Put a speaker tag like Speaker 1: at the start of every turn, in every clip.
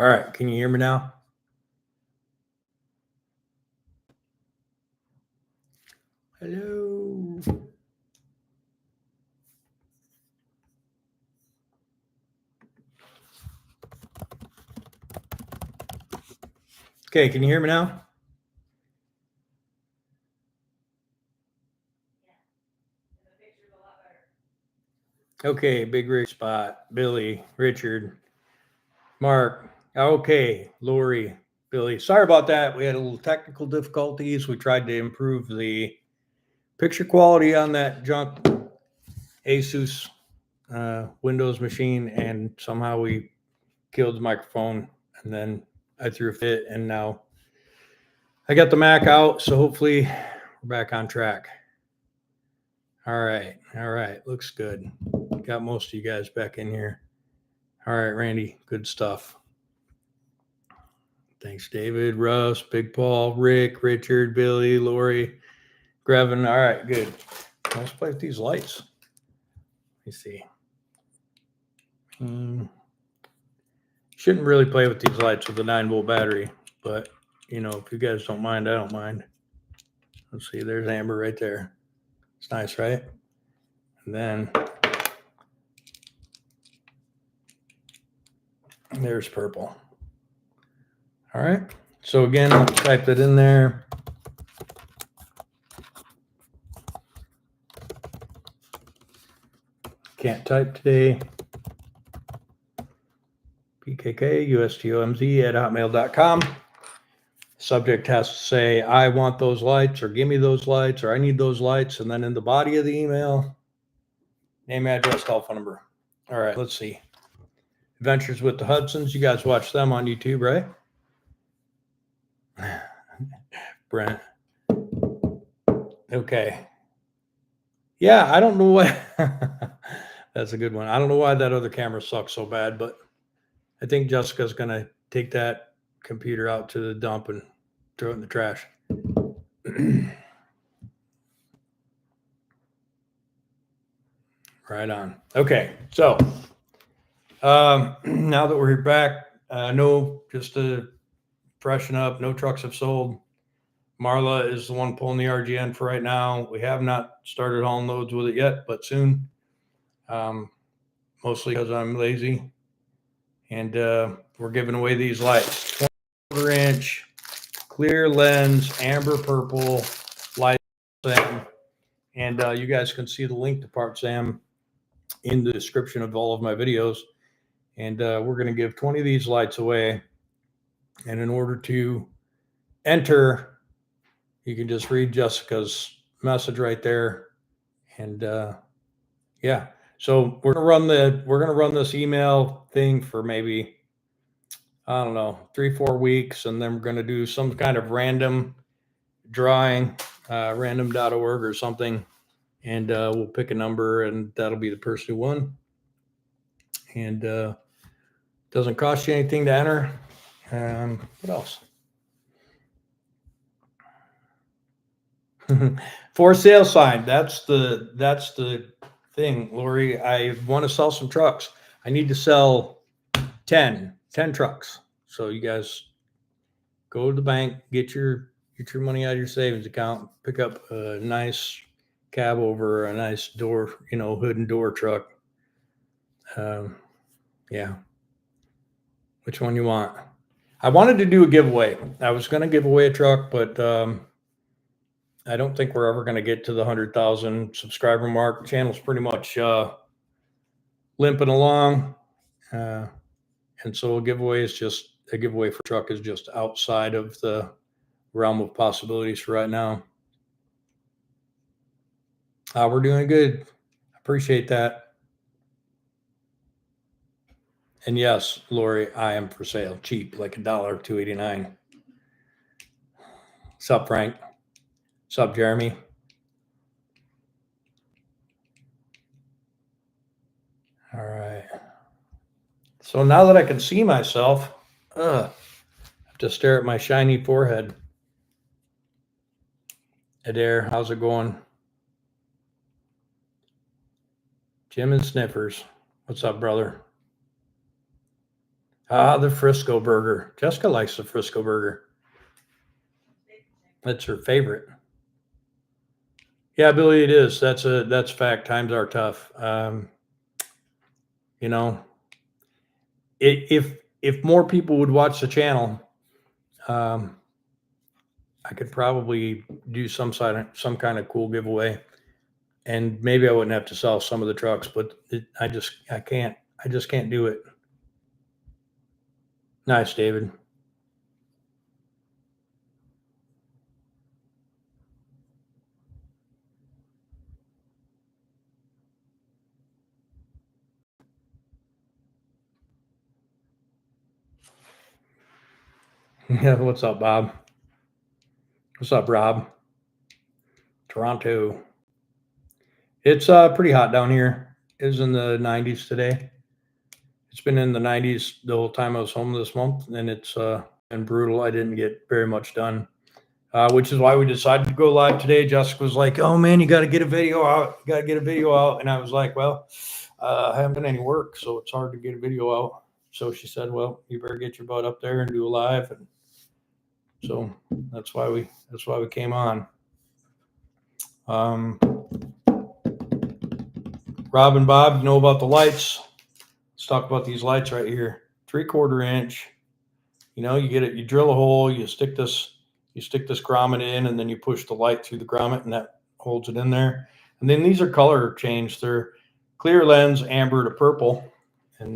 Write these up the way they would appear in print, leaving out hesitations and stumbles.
Speaker 1: All right, can you hear me now? Hello. Okay, can you hear me now? Okay, Big Rig Spot, Billy, Richard, Mark. Okay, Lori, Billy. Sorry about that. We had a little technical difficulties. We tried to improve the picture quality on that junk Asus Windows machine, and somehow we killed the microphone, and then I threw a fit, and now I got the Mac out, so hopefully we're back on track. All right. Looks good. Got most of you guys back in here. All right, Randy. Good stuff. Thanks, David, Russ, Big Paul, Rick, Richard, Billy, Lori, Grevin. All right, good. Let's play with these lights. Let me see. Shouldn't really play with these lights with a 9-volt battery, but if you guys don't mind, I don't mind. Let's see. There's amber right there. It's nice, right? And then there's purple. All right. So again, I'll type that in there. Can't type today. pkkustomz@hotmail.com. Subject has to say, I want those lights, or give me those lights, or I need those lights. And then in the body of the email, name, address, telephone number. All right, let's see. Adventures with the Hudsons. You guys watch them on YouTube, right? Brent. Okay. Yeah, I don't know why. That's a good one. I don't know why that other camera sucks so bad, but I think Jessica's going to take that computer out to the dump and throw it in the trash. Right on. Okay. So now that we're back, just to freshen up, no trucks have sold. Marla is the one pulling the RGN for right now. We have not started hauling loads with it yet, but soon. Mostly because I'm lazy. And we're giving away these lights. 24-inch clear lens, amber purple light. And you guys can see the link to Part Sam in the description of all of my videos. And we're going to give 20 of these lights away. And in order to enter, you can just read Jessica's message right there. And yeah, so we're gonna run this email thing for maybe, I don't know, 3-4 weeks, and then we're gonna do some kind of random drawing, random.org or something, and we'll pick a number, and that'll be the person who won. And doesn't cost you anything to enter. What else? For sale sign. That's the thing, Lori. I want to sell some trucks. I need to sell 10 trucks. So you guys go to the bank, get your money out of your savings account, pick up a nice cab over, a nice door, hood and door truck. Yeah. Which one you want? I wanted to do a giveaway. I was going to give away a truck, but I don't think we're ever going to get to the 100,000 subscriber mark. The channel's pretty much limping along. And so a giveaway for truck is just outside of the realm of possibilities for right now. We're doing good. Appreciate that. And yes, Lori, I am for sale. Cheap, like $1, $2.89. Sup, Frank? Sup, Jeremy? All right. So now that I can see myself, I have to stare at my shiny forehead. Adair, how's it going? Jim and Sniffers. What's up, brother? The Frisco burger. Jessica likes the Frisco burger. That's her favorite. Yeah, Billy, it is. That's fact. Times are tough. You know, if more people would watch the channel, um, I could probably do some kind of cool giveaway, and maybe I wouldn't have to sell some of the trucks. But I just can't do it. Nice, David. Yeah, what's up, Bob? What's up, Rob? Toronto. It's pretty hot down here. It was in the 90s today. It's been in the 90s the whole time I was home this month, and it's been brutal. I didn't get very much done, which is why we decided to go live today. Jessica was like, "Oh man, you got to get a video out. You got to get a video out." And I was like, "Well, I haven't done any work, so it's hard to get a video out." So she said, "Well, you better get your butt up there and do a live." And so that's why we came on. Rob and Bob, you know about the lights. Let's talk about these lights right here. 3/4 inch. You know, you get it, you drill a hole, you stick this grommet in, and then you push the light through the grommet, and that holds it in there. And then these are color changed. They're clear lens, amber to purple. And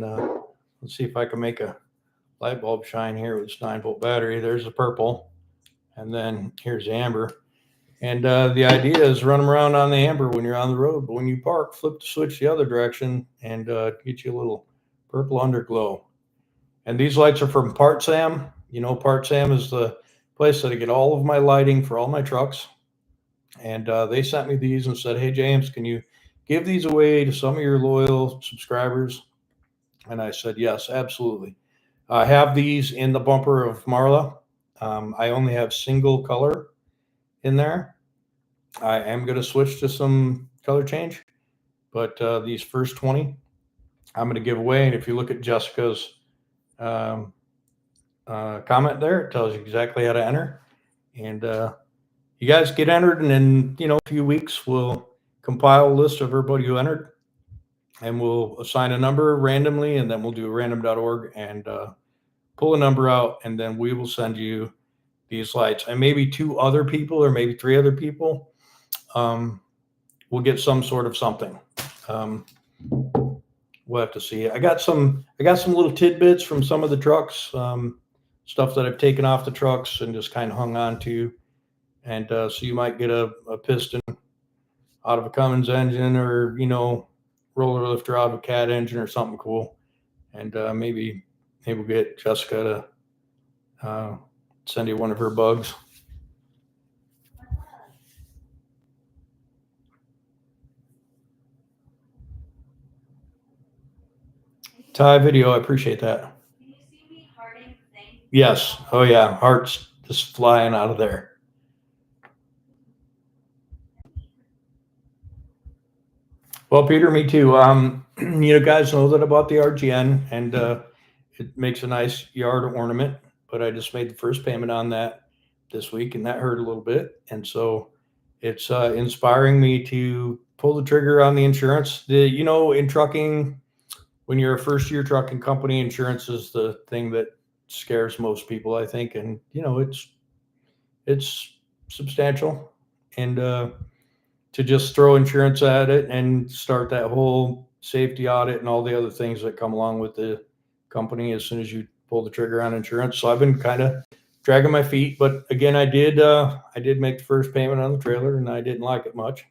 Speaker 1: let's see if I can make a light bulb shine here with this 9-volt battery. There's the purple, and then here's the amber. And the idea is run them around on the amber when you're on the road. But when you park, flip the switch the other direction and get you a little purple underglow. And these lights are from Part Sam. You know, Part Sam is the place that I get all of my lighting for all my trucks. And they sent me these and said, "Hey, James, can you give these away to some of your loyal subscribers?" And I said, "Yes, absolutely." I have these in the bumper of Marla. I only have single color in there. I am going to switch to some color change, but these first 20 I'm going to give away. And if you look at Jessica's um, comment there, it tells you exactly how to enter. And you guys get entered, and in a few weeks we'll compile a list of everybody who entered, and we'll assign a number randomly, and then we'll do random.org and pull a number out, and then we will send you these lights. And maybe 2 other people, or maybe 3 other people, we'll get some sort of something. We'll have to see. I got some little tidbits from some of the trucks, stuff that I've taken off the trucks and just kind of hung on to. And so you might get a piston out of a Cummins engine, or roller lifter out of a Cat engine, or something cool. And maybe we'll get Jessica to send you one of her bugs. Ty video, I appreciate that.
Speaker 2: Can you see me hearting the thing?
Speaker 1: Yes. Oh yeah, hearts just flying out of there. Well, Peter, me too. Guys know that about the RGN, and it makes a nice yard ornament. But I just made the first payment on that this week, and that hurt a little bit. And so it's inspiring me to pull the trigger on the insurance. In trucking, when you're a first-year trucking company, insurance is the thing that scares most people, I think. And it's substantial, and to just throw insurance at it and start that whole safety audit and all the other things that come along with the company as soon as you pull the trigger on insurance. So I've been kind of dragging my feet, but again, I did make the first payment on the trailer, and I didn't like it much.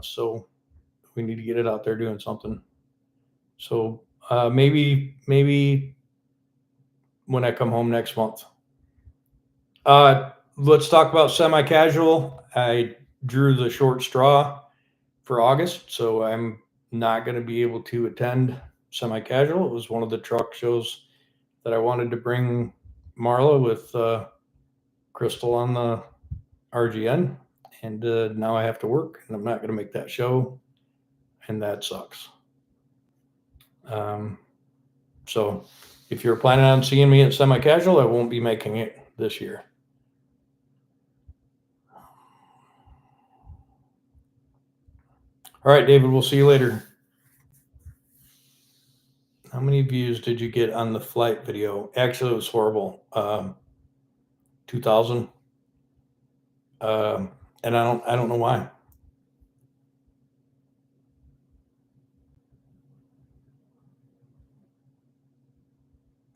Speaker 1: So we need to get it out there doing something. So maybe when I come home next month. Let's talk about semi-casual. I drew the short straw for August, so I'm not going to be able to attend semi-casual. It was one of the truck shows that I wanted to bring Marla with Crystal on the RGN, and now I have to work, and I'm not going to make that show, and that sucks. So if you're planning on seeing me at Semi-Casual, I won't be making it this year. All right, David, we'll see you later. How many views did you get on the flight video? Actually, it was horrible. 2,000. And I don't know why.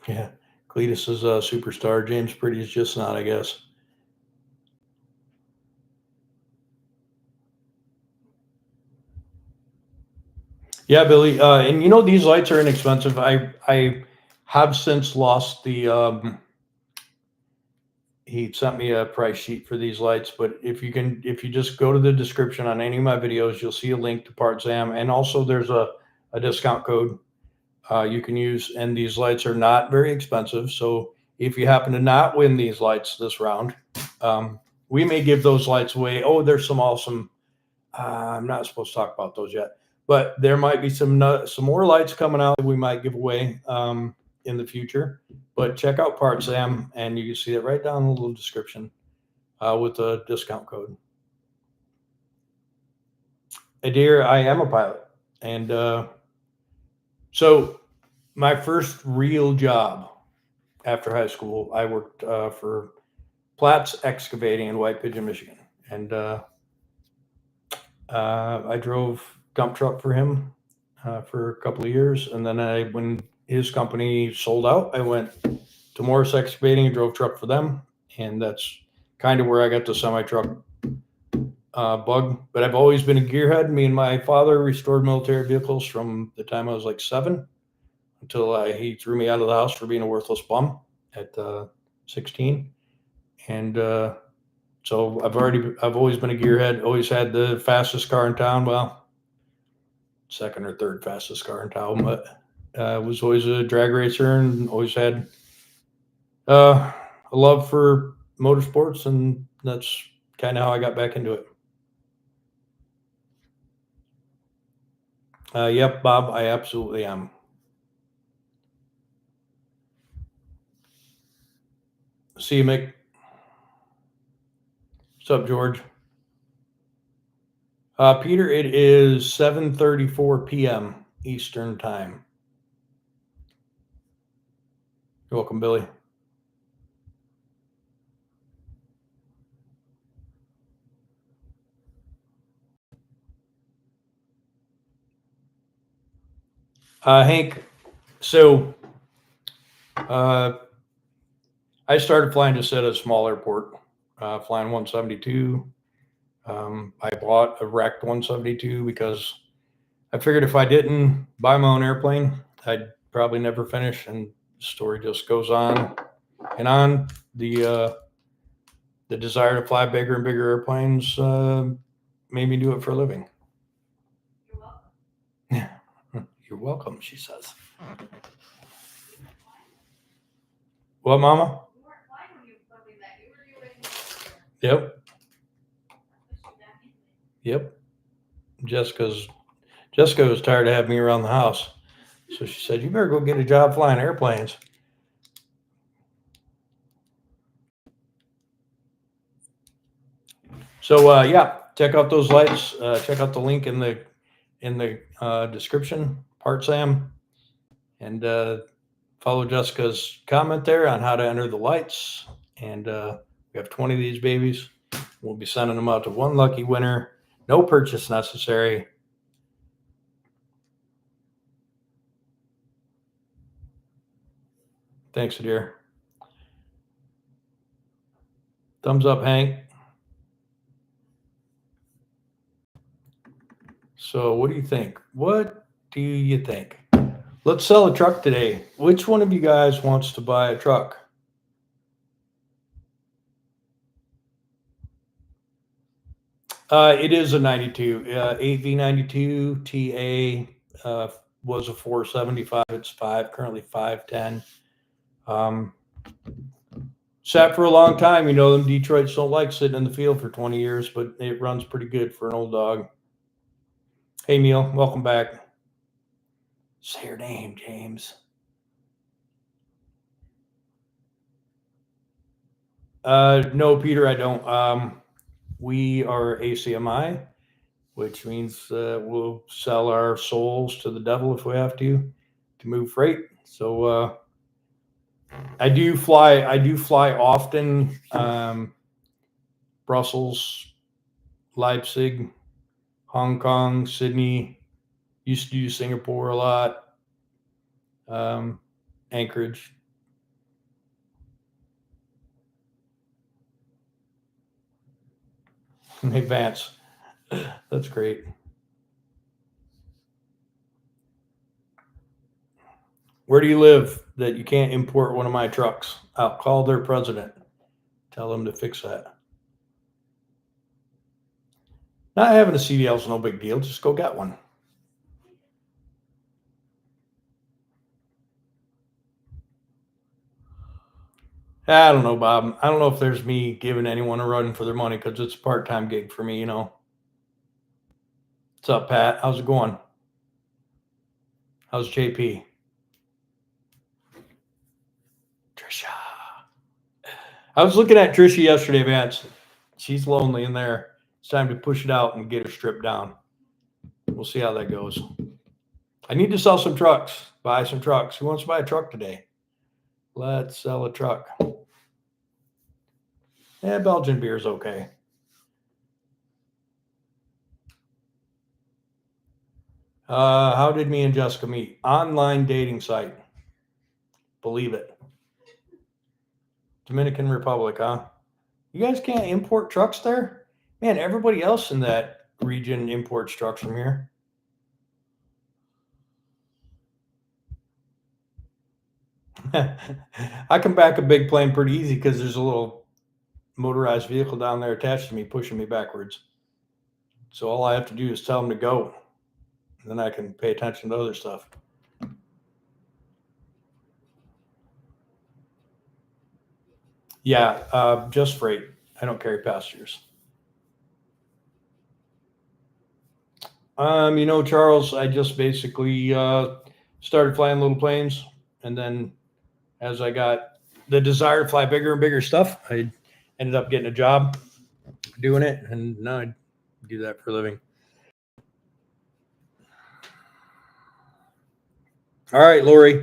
Speaker 1: Yeah, Cletus is a superstar. James Pretty is just not, I guess. Yeah, Billy. And you know, these lights are inexpensive. I have since lost the. He sent me a price sheet for these lights, but if you just go to the description on any of my videos, you'll see a link to PartSam, and also there's a discount code you can use. And these lights are not very expensive. So if you happen to not win these lights this round, we may give those lights away. Oh, there's some awesome. I'm not supposed to talk about those yet, but there might be some more lights coming out that we might give away in the future. But check out PartSam, and you can see it right down in the little description with the discount code. Adair, I am a pilot, and so my first real job after high school, I worked for Platt's Excavating in White Pigeon, Michigan, and I drove dump truck for him for a couple of years, and then when his company sold out, I went to Morris Excavating and drove truck for them, and that's kind of where I got the semi-truck bug. But I've always been a gearhead. Me and my father restored military vehicles from the time I was like 7 until he threw me out of the house for being a worthless bum at 16, and so I've always been a gearhead. Always had the fastest car in town. Well, second or third fastest car in town, but was always a drag racer and always had a love for motorsports, and that's kind of how I got back into it. Yep, Bob, I absolutely am. See you, Mick. What's up, George? Peter, it is 7:34 p.m. Eastern time. You're welcome, Billy. Hank, so I started flying just at a small airport, flying 172. I bought a wrecked 172 because I figured if I didn't buy my own airplane, I'd probably never finish. And the story just goes on and on. The desire to fly bigger and bigger airplanes made me do it for a living.
Speaker 2: You're welcome.
Speaker 1: Yeah, you're welcome, she says. What, Mama?
Speaker 2: You weren't flying when you were filming that. You were doing.
Speaker 1: Yep. Yep. Jessica was tired of having me around the house, so she said, "You better go get a job flying airplanes." So yeah, check out those lights. Check out the link in the description, PartSam, and follow Jessica's comment there on how to enter the lights. And we have 20 of these babies. We'll be sending them out to one lucky winner. No purchase necessary. Thanks, dear. Thumbs up, Hank. So what do you think? What do you think? Let's sell a truck today. Which one of you guys wants to buy a truck? It is a 92. 8V92 TA was a 475. It's 5, currently 510. Sat for a long time. You know, them Detroits don't like sitting in the field for 20 years, but it runs pretty good for an old dog. Hey, Neil, welcome back. Say your name, James. No, Peter, I don't. We are ACMI, which means we'll sell our souls to the devil if we have to move freight. So I do fly. I do fly often. Brussels, Leipzig, Hong Kong, Sydney. Used to do Singapore a lot. Anchorage. Hey, Vance. That's great. Where do you live that you can't import one of my trucks? I'll call their president. Tell them to fix that. Not having a CDL is no big deal. Just go get one. I don't know, Bob. I don't know if there's me giving anyone a run for their money because it's a part-time gig for me, you know. What's up, Pat? How's it going? How's JP? Trisha. I was looking at Trisha yesterday, Vance. She's lonely in there. It's time to push it out and get her stripped down. We'll see how that goes. I need to sell some trucks, buy some trucks. Who wants to buy a truck today? Let's sell a truck. Yeah, Belgian beer is okay. How did me and Jessica meet? Online dating site. Believe it. Dominican Republic, huh? You guys can't import trucks there? Man, everybody else in that region imports trucks from here. I can back a big plane pretty easy because there's a little motorized vehicle down there attached to me pushing me backwards. So all I have to do is tell them to go. And then I can pay attention to other stuff. Yeah, just freight. I don't carry passengers. Charles, I just basically started flying little planes, and then as I got the desire to fly bigger and bigger stuff, I ended up getting a job doing it, and now I do that for a living. All right, Lori,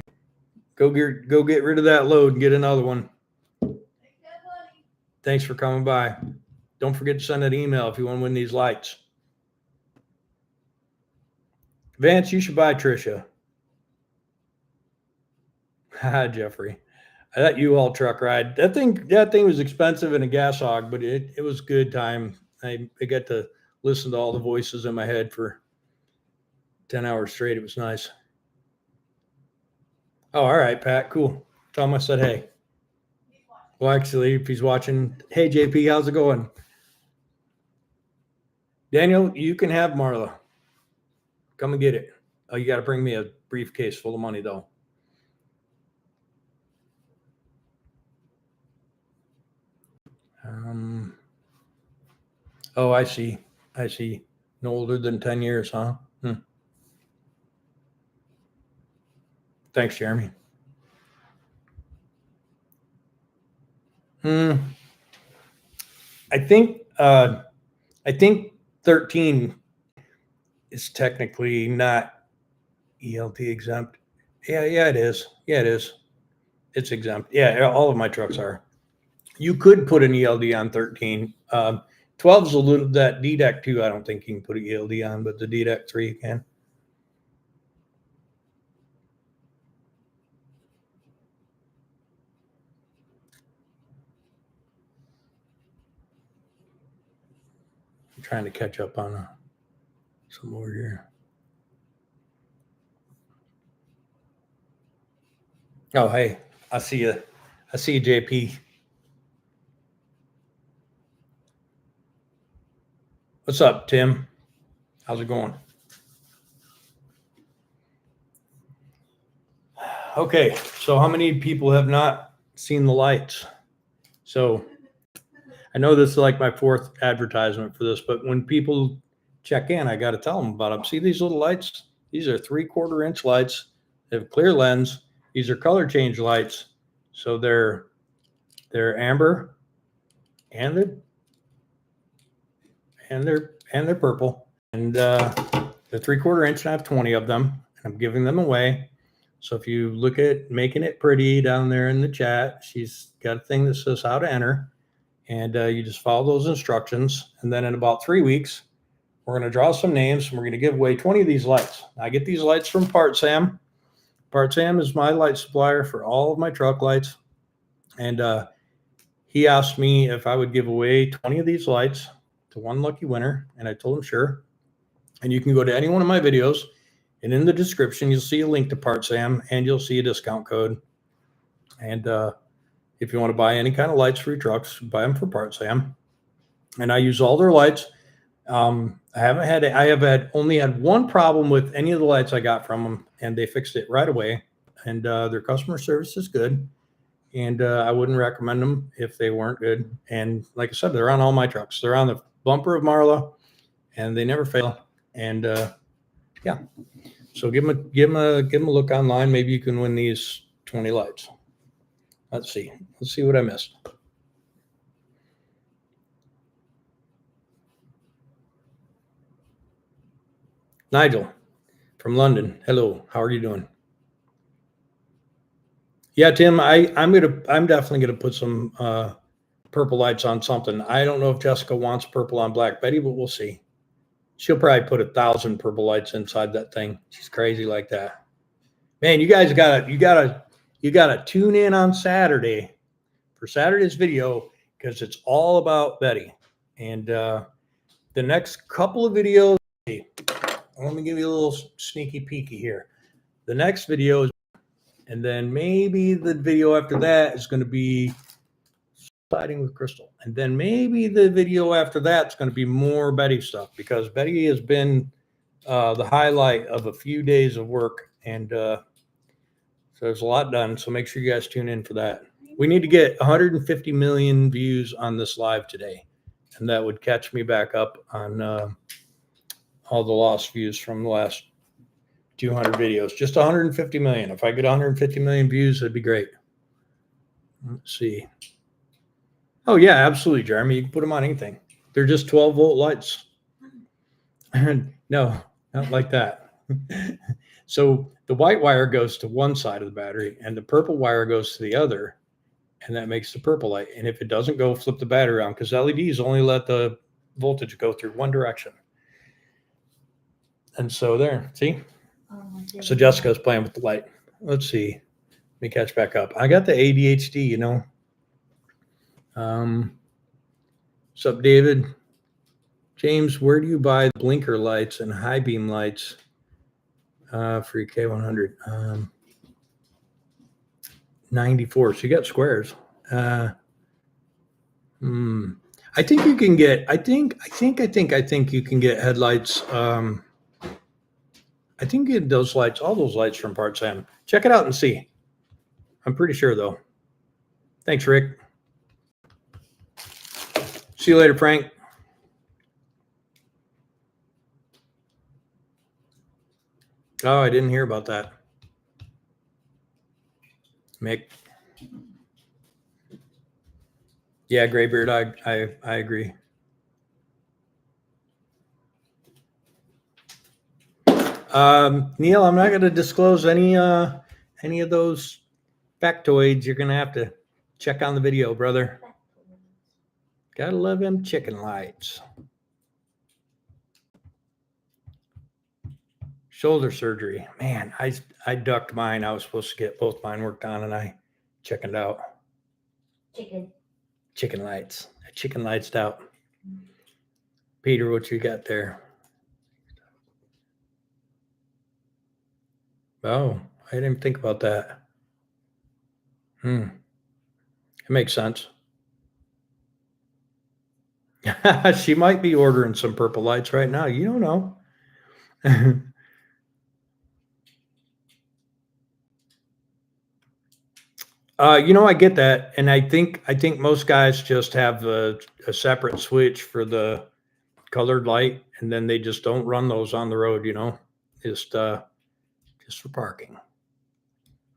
Speaker 1: go get rid of that load and get another one. Thanks for coming by. Don't forget to send an email if you want to win these lights. Vance, you should buy Trisha. Hi, Jeffrey. That U-Haul truck ride. That thing was expensive and a gas hog, but it was good time. I got to listen to all the voices in my head for 10 hours straight. It was nice. Oh, all right, Pat. Cool. Tell him I said hey. Well, actually, if he's watching, hey JP, how's it going? Daniel, you can have Marla. Come and get it. Oh, you got to bring me a briefcase full of money, though. Oh, I see. No older than 10 years, huh? Thanks, Jeremy. I think 13 is technically not ELT exempt. Yeah, it is. It's exempt. Yeah, all of my trucks are. You could put an ELD on 13. 12 is a little, that DDEC 2, I don't think you can put an ELD on, but the DDEC 3 you can. I'm trying to catch up on some more here. Oh, hey, I see you, JP. What's up, Tim? How's it going? Okay, so how many people have not seen the lights? So I know this is like my fourth advertisement for this, but when people check in, I got to tell them about them. See these little lights? These are 3/4 inch lights. They have clear lens. These are color change lights. So they're amber, and they're purple. And the 3/4 inch, I have 20 of them, and I'm giving them away. So if you look at making it pretty down there in the chat, she's got a thing that says how to enter, and you just follow those instructions. And then in about 3 weeks, we're going to draw some names, and we're going to give away 20 of these lights. I get these lights from Part Sam. Part Sam is my light supplier for all of my truck lights. And he asked me if I would give away 20 of these lights to one lucky winner. And I told him, sure. And you can go to any one of my videos, and in the description, you'll see a link to Part Sam, and you'll see a discount code. And if you want to buy any kind of lights for your trucks, buy them for Part Sam. And I use all their lights. I have only had one problem with any of the lights I got from them, and they fixed it right away. And their customer service is good. And I wouldn't recommend them if they weren't good. And like I said, they're on all my trucks. They're on the bumper of Marla, and they never fail. And yeah, so give them a look online. Maybe you can win these 20 lights. Let's see what I missed. Nigel from London. Hello, how are you doing? Yeah, Tim, I'm definitely gonna put some purple lights on something. I don't know if Jessica wants purple on Black Betty, but we'll see. She'll probably put 1,000 purple lights inside that thing. She's crazy like that. Man, you guys gotta tune in on Saturday for Saturday's video, because it's all about Betty. And the next couple of videos, let me give you a little sneaky peeky here. The next video is, and then maybe the video after that is going to be sliding with Crystal. And then maybe the video after that's going to be more Betty stuff, because Betty has been the highlight of a few days of work. And so there's a lot done. So make sure you guys tune in for that. We need to get 150 million views on this live today. And that would catch me back up on all the lost views from the last 200 videos. Just 150 million. If I get 150 million views, that'd be great. Let's see. Oh, yeah, absolutely, Jeremy. You can put them on anything. They're just 12-volt lights. No, not like that. So the white wire goes to one side of the battery, and the purple wire goes to the other, and that makes the purple light. And if it doesn't go, flip the battery around, because LEDs only let the voltage go through one direction. And so there, see? So Jessica's playing with the light. Let's see. Let me catch back up. I got the ADHD, you know. What's up, David? James, where do you buy the blinker lights and high beam lights for your K100? 94. So you got squares. I think you can get. I think you can get headlights. I think you get those lights, all those lights from Part Sam. Check it out and see. I'm pretty sure though. Thanks, Rick. See you later, Frank. Oh, I didn't hear about that. Mick. Yeah, Graybeard, I agree. Neil, I'm not going to disclose any of those factoids. You're going to have to check on the video, brother. Gotta love them chicken lights. Shoulder surgery. Man, I ducked mine. I was supposed to get both mine worked on, and I chickened out. Chicken lights. I chicken lightsed out. Peter, what you got there? Oh, I didn't think about that. It makes sense. She might be ordering some purple lights right now. You don't know. I get that, and I think most guys just have a separate switch for the colored light, and then they just don't run those on the road. Just for parking.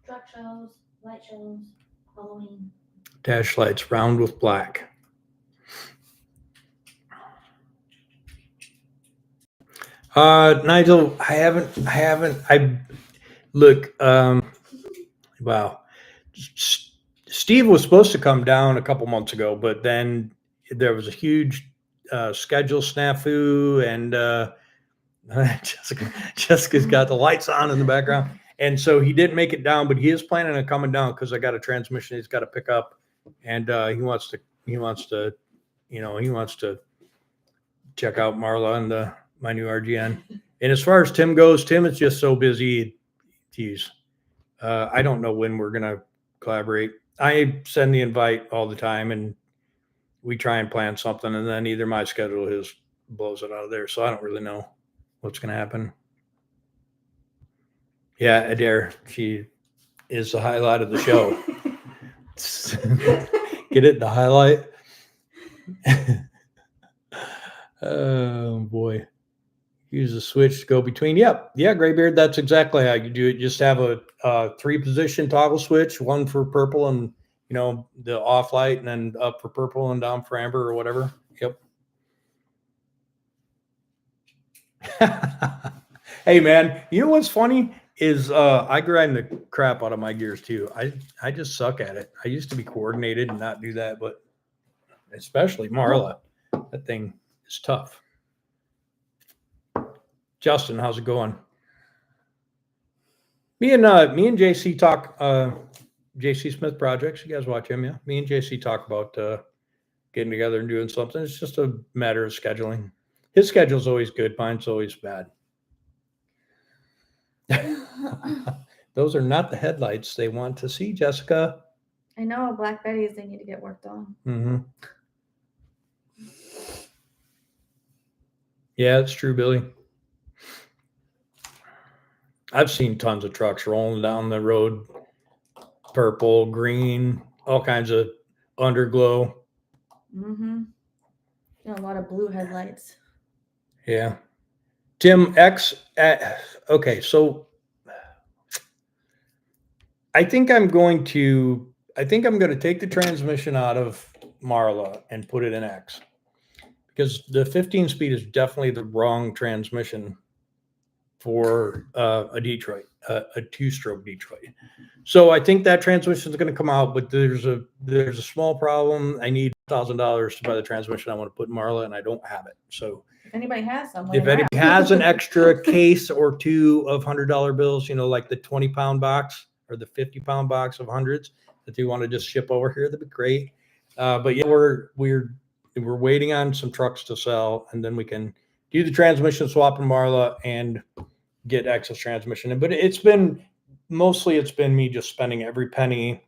Speaker 3: Truck shows, light shows, Halloween.
Speaker 1: Dash lights round with black. Nigel, I look, wow. Steve was supposed to come down a couple months ago, but then there was a huge schedule snafu, and Jessica's got the lights on in the background, and so he didn't make it down. But he is planning on coming down because I got a transmission he's got to pick up, and he wants to check out Marla and my new RGN. And as far as Tim goes, Tim is just so busy. Geez, I don't know when we're gonna collaborate. I send the invite all the time, and we try and plan something, and then either my schedule or his blows it out of there. So I don't really know what's gonna happen. Yeah, Adair, she is the highlight of the show. Get it? The highlight. Oh boy. Use a switch to go between. Yep. Yeah, Graybeard. That's exactly how you do it. Just have a 3-position toggle switch, one for purple and the off light, and then up for purple and down for amber or whatever. Yep. Hey man, you know what's funny is I grind the crap out of my gears too. I just suck at it. I used to be coordinated and not do that, but especially Marla, that thing is tough. Justin, how's it going? Me and JC talk JC Smith Projects. You guys watch him, yeah? Me and JC talk about getting together and doing something. It's just a matter of scheduling. His schedule's always good. Mine's always bad. Those are not the headlights they want to see, Jessica.
Speaker 3: I know, Black Betty's, they need to get worked on.
Speaker 1: Mm-hmm. Yeah, it's true, Billy. I've seen tons of trucks rolling down the road, purple, green, all kinds of underglow.
Speaker 3: Mm-hmm. A lot of blue headlights.
Speaker 1: Yeah. Tim X. Okay, so I think I'm going to take the transmission out of Marla and put it in X, because the 15-speed is definitely the wrong transmission for a Detroit, a 2-stroke Detroit. So I think that transmission is going to come out, but there's a small problem. I need $1,000 to buy the transmission I want to put in Marla, and I don't have it. So
Speaker 3: if anybody has some,
Speaker 1: if anybody has an extra case or two of $100 bills, like the 20-pound box or the 50-pound box of hundreds that you want to just ship over here, that'd be great. But yeah, we're waiting on some trucks to sell, and then we can do the transmission swap in Marla and get access transmission. But it's been me just spending every penny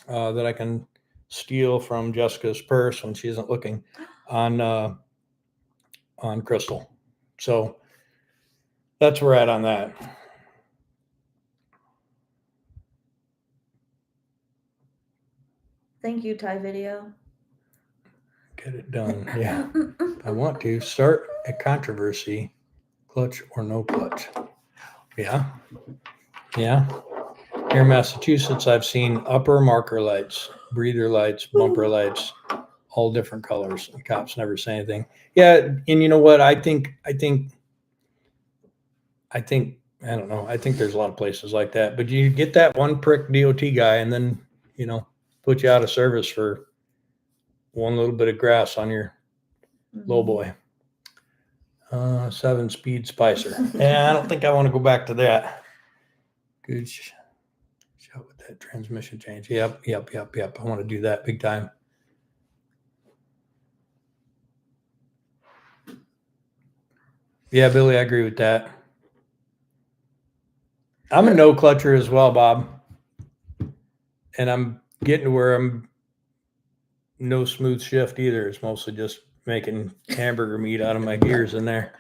Speaker 1: that I can steal from Jessica's purse when she isn't looking on Crystal. So that's where we're at on that.
Speaker 3: Thank you, Ty Video.
Speaker 1: Get it done. Yeah. I want to start a controversy, clutch or no clutch. Yeah. Yeah. Here in Massachusetts, I've seen upper marker lights, breather lights, bumper lights, all different colors. The cops never say anything. Yeah. And you know what? I think, I don't know. I think there's a lot of places like that, but you get that one prick DOT guy and then, put you out of service for one little bit of grass on your low boy. 7-speed Spicer. And I don't think I want to go back to that. Good shot with that transmission change. Yep. I want to do that big time. Yeah, Billy, I agree with that. I'm a no clutcher as well, Bob. And I'm getting to where I'm no smooth shift either. It's mostly just making hamburger meat out of my gears in there.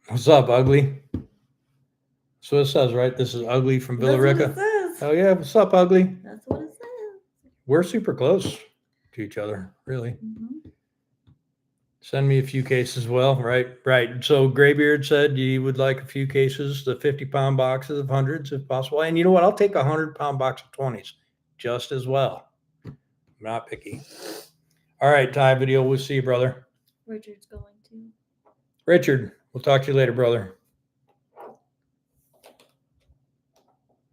Speaker 1: What's up, Ugly? So it says, right? This is Ugly from Villarica. Oh yeah, what's up, Ugly?
Speaker 3: That's what it says.
Speaker 1: We're super close to each other, really.
Speaker 3: Mm-hmm.
Speaker 1: Send me a few cases. Well, right. So Graybeard said he would like a few cases, the 50-pound boxes of hundreds if possible. And you know what? I'll take a 100-pound box of 20s just as well. I'm not picky. All right, Ty Video. We'll see you, brother.
Speaker 3: Richard's going to.
Speaker 1: Richard, we'll talk to you later, brother.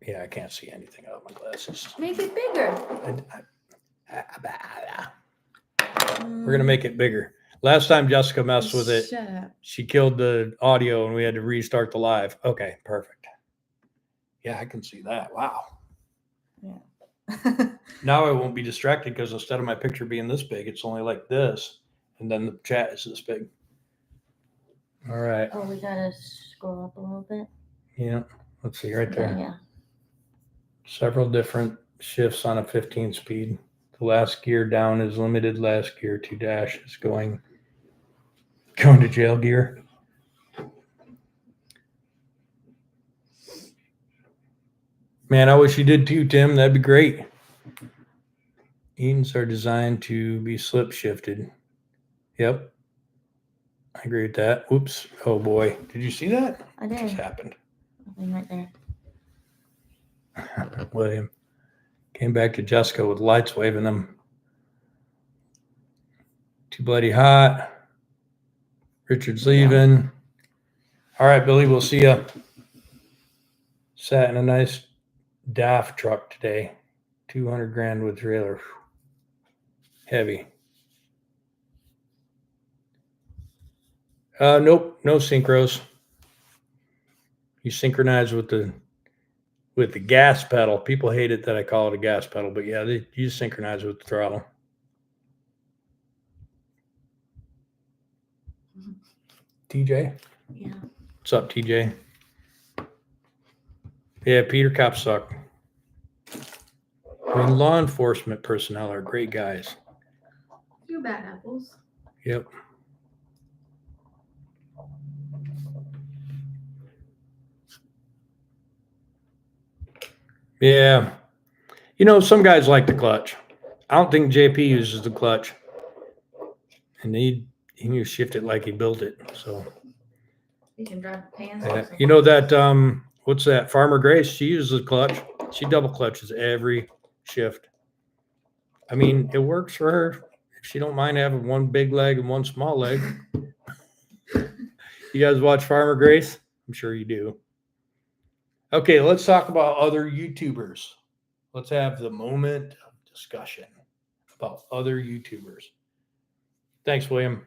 Speaker 1: Yeah, I can't see anything out of my glasses.
Speaker 3: Make it bigger.
Speaker 1: We're gonna make it bigger. Last time Jessica messed with it,
Speaker 3: Shut up.
Speaker 1: she killed the audio and we had to restart the live. Okay, perfect. Yeah, I can see that. Wow.
Speaker 3: Yeah.
Speaker 1: Now I won't be distracted because instead of my picture being this big, it's only like this, and then the chat is this big. All right.
Speaker 3: Oh, we gotta scroll up a little bit.
Speaker 1: Yeah. Let's see right there.
Speaker 3: Yeah.
Speaker 1: Several different shifts on a 15 speed. The last gear down is limited. Last gear 2 dash is going to jail gear. Man, I wish you did too, Tim. That'd be great. Eatons are designed to be slip shifted. Yep. I agree with that. Oops. Oh boy. Did you see that?
Speaker 3: I
Speaker 1: What just
Speaker 3: did.
Speaker 1: happened?
Speaker 3: Nothing right there.
Speaker 1: William came back to Jessica with lights waving them. Too bloody hot. Richard's leaving. All right, Billy, we'll see you. Sat in a nice DAF truck today. 200 grand with trailer. Heavy. Nope, no synchros. You synchronize with the gas pedal. People hate it that I call it a gas pedal, but yeah, you synchronize with the throttle. TJ?
Speaker 3: Yeah.
Speaker 1: What's up, TJ? Yeah, Peter cops suck. I mean, law enforcement personnel are great guys.
Speaker 3: You bad apples.
Speaker 1: Yep. Yeah. You know, some guys like the clutch. I don't think JP uses the clutch. And he needs to shift it like he built it. So
Speaker 3: You can drive the pants.
Speaker 1: you know that what's that? Farmer Grace, she uses the clutch. She double clutches every shift. I mean, it works for her. If she don't mind having one big leg and one small leg. You guys watch Farmer Grace? I'm sure you do. Okay, let's talk about other YouTubers. Let's have the moment of discussion about other YouTubers. Thanks, William.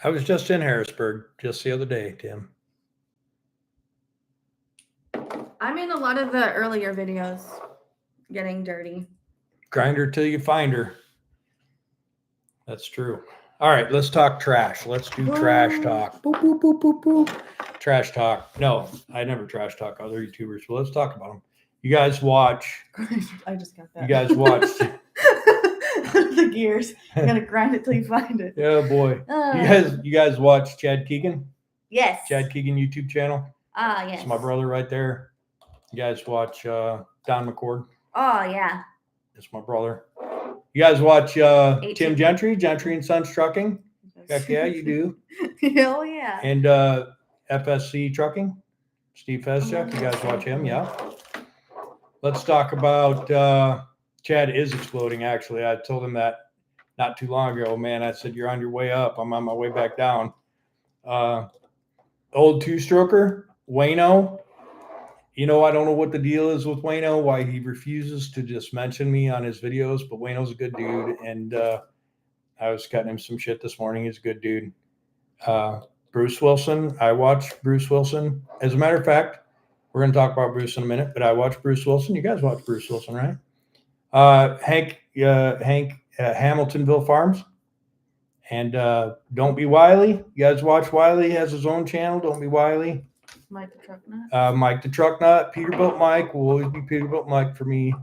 Speaker 1: I was just in Harrisburg just the other day, Tim.
Speaker 3: I'm in a lot of the earlier videos getting dirty.
Speaker 1: Grind her till you find her. That's true. All right, let's talk trash. Let's do trash talk. Boop, boop, boop, boop, boop. Trash talk. No, I never trash talk other YouTubers. Well, let's talk about them. You guys watch.
Speaker 3: I just got that.
Speaker 1: You guys watched.
Speaker 3: The gears. You gotta grind it till you find it.
Speaker 1: Yeah, boy. You guys watch Chad Keegan?
Speaker 3: Yes.
Speaker 1: Chad Keegan YouTube channel.
Speaker 3: Ah, yes.
Speaker 1: It's my brother right there. You guys watch Don McCord?
Speaker 3: Oh, yeah.
Speaker 1: It's my brother. You guys watch Tim Gentry and Sons Trucking? Heck yeah, you do.
Speaker 3: Hell yeah.
Speaker 1: And FSC Trucking, Steve Fezchuk. You guys watch him, yeah? Let's talk about Chad is exploding, actually. I told him that not too long ago. Man, I said, you're on your way up. I'm on my way back down. Old two-stroker, Wayno. You know, I don't know what the deal is with Wayno, why he refuses to just mention me on his videos, but Wayno's a good dude. And I was cutting him some shit this morning. He's a good dude. Bruce Wilson. I watch Bruce Wilson. As a matter of fact, we're going to talk about Bruce in a minute, but I watch Bruce Wilson. You guys watch Bruce Wilson, right? Hank, Hamiltonville Farms. And Don't Be Wiley. You guys watch Wiley? He has his own channel. Don't Be Wiley.
Speaker 3: Mike the Truck Nut.
Speaker 1: Mike the Truck Nut. Peterbilt Mike will always be Peterbilt Mike for me.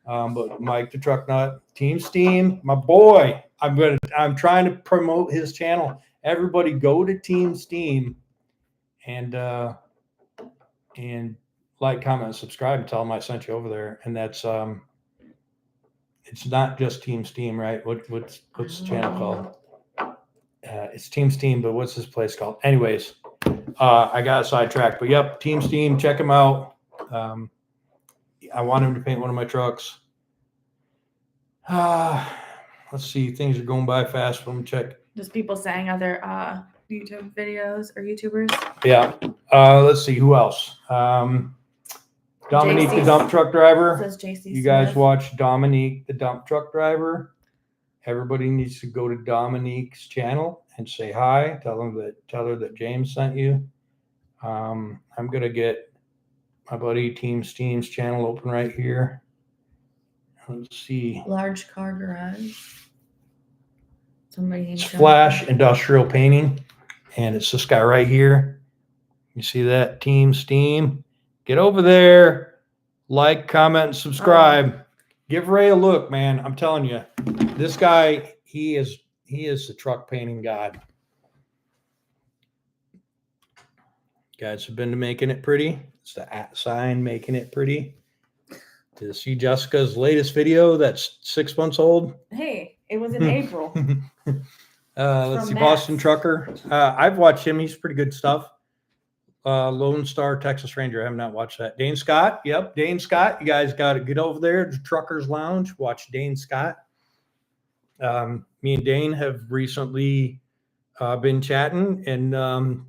Speaker 1: But Mike the Truck Nut. Team Steam, my boy. I'm trying to promote his channel. Everybody go to Team Steam and like, comment, subscribe, and tell them I sent you over there. And that's it's not just Team Steam, right? What's the channel called? It's Team Steam, but what's this place called? Anyways, I got sidetracked, but yep, Team Steam, check him out. I want him to paint one of my trucks. Let's see. Things are going by fast. Let me check.
Speaker 3: Just people saying other YouTube videos or YouTubers.
Speaker 1: Yeah. Let's see. Who else? Dominique, the
Speaker 3: JC
Speaker 1: dump truck driver.
Speaker 3: Says JC
Speaker 1: You guys
Speaker 3: Smith.
Speaker 1: watch Dominique, the dump truck driver. Everybody needs to go to Dominique's channel and say hi. Tell her that James sent you. I'm gonna get my buddy Team's channel open right here. Let's see.
Speaker 3: Large car garage. Somebody needs
Speaker 1: It's
Speaker 3: to-
Speaker 1: Flash Industrial Painting, and it's this guy right here. You see that? Team Steam. Get over there, like, comment, and subscribe. Give Ray a look, man. I'm telling you, this guy, he is the truck painting god. Guys have been to Making It Pretty. It's the @ Making It Pretty. To see Jessica's latest video that's 6 months old.
Speaker 3: Hey, it was in April.
Speaker 1: Let's see,
Speaker 3: From
Speaker 1: Boston
Speaker 3: Max.
Speaker 1: Trucker. I've watched him. He's pretty good stuff. Lone Star Texas Ranger. I have not watched that. Dane Scott. Yep, Dane Scott. You guys got to get over there to Truckers Lounge. Watch Dane Scott. Me and Dane have recently been chatting, and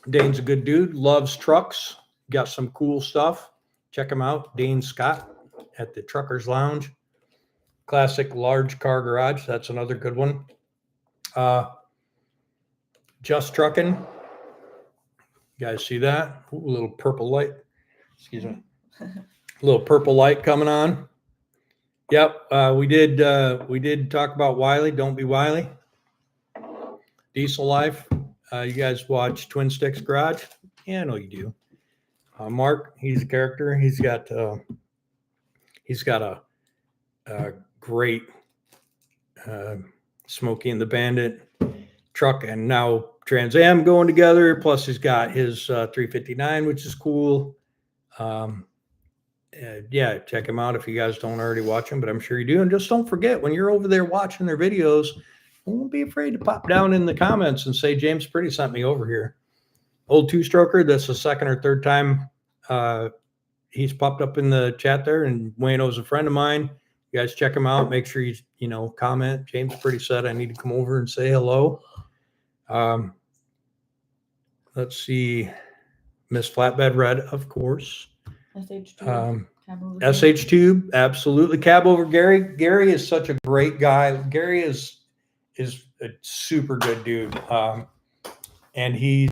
Speaker 1: Dane's a good dude. Loves trucks. Got some cool stuff. Check him out. Dane Scott at the Truckers Lounge. Classic large car garage. That's another good one. Just Trucking. You guys see that? Ooh, a little purple light. Excuse me. A little purple light coming on. Yep. We did talk about Wiley. Don't be Wiley. Diesel Life. You guys watch Twin Sticks Garage? Yeah, I know you do. Mark, he's a character. He's got a great Smokey and the Bandit truck, and now Trans Am going together. Plus, he's got his 359, which is cool. Yeah, check him out if you guys don't already watch him, but I'm sure you do. And just don't forget, when you're over there watching their videos, don't be afraid to pop down in the comments and say, James Pretty sent me over here. Old two-stroker, that's the second or third time he's popped up in the chat there, and Wayno's a friend of mine. You guys check him out. Make sure you comment. James Pretty said I need to come over and say hello. Let's see. Miss Flatbed Red, of course. SH Tube, absolutely. Cab over Gary. Gary is such a great guy. Gary is a super good dude. And he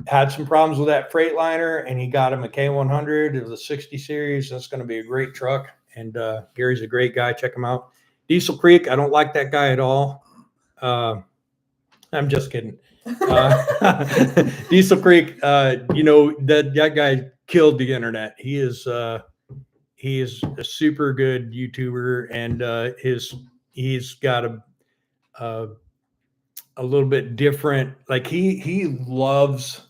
Speaker 1: had some problems with that Freightliner, and he got him a K100 of the 60 series. That's going to be a great truck. And Gary's a great guy. Check him out. Diesel Creek. I don't like that guy at all. I'm just kidding. Diesel Creek. That guy killed the internet. He is a super good YouTuber, and he's got a little bit different. Like he loves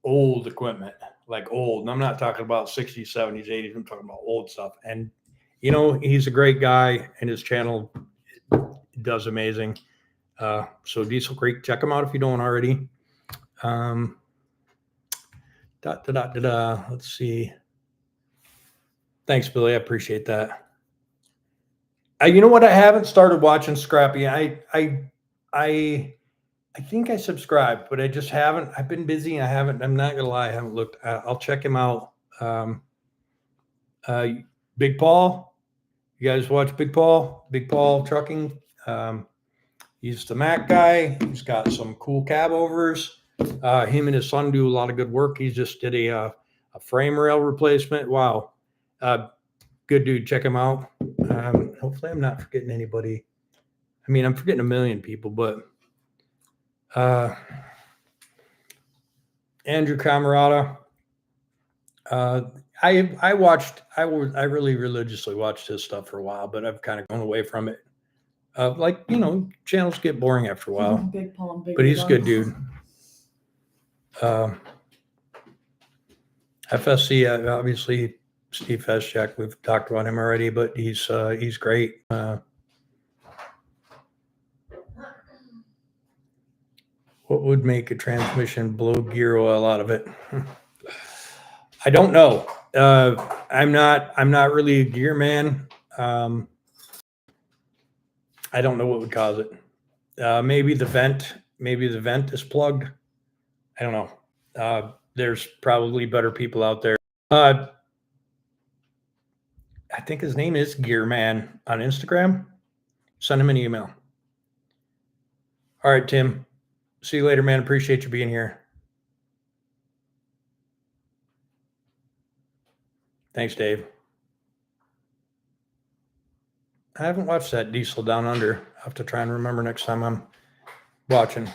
Speaker 1: old equipment, like old. And I'm not talking about 60s, 70s, 80s. I'm talking about old stuff. And he's a great guy, and his channel does amazing. So Diesel Creek, check him out if you don't already. Let's see. Thanks, Billy. I appreciate that. You know what? I haven't started watching Scrappy. I think I subscribed, but I just haven't. I've been busy. I'm not gonna lie. I haven't looked. I'll check him out. Big Paul. You guys watch Big Paul? Big Paul Trucking. He's the Mac guy. He's got some cool cab overs. Him and his son do a lot of good work. He just did a frame rail replacement. Wow. Good dude. Check him out. Hopefully I'm not forgetting anybody. I mean, I'm forgetting a million people, but Andrew Camerata. I really religiously watched his stuff for a while, but I've kind of gone away from it. Channels get boring after a while.
Speaker 3: Big Paul and Big
Speaker 1: But he's a good dude. FSC, obviously, Steve Feschek. We've talked about him already, but he's great. What would make a transmission blow gear oil out of it? I don't know. I'm not really a gear man. I don't know what would cause it. Maybe the vent is plugged. I don't know. There's probably better people out there. I think his name is Gearman on Instagram. Send him an email. All right, Tim. See you later, man. Appreciate you being here. Thanks, Dave. I haven't watched that Diesel Down Under. I'll have to try and remember next time I'm watching.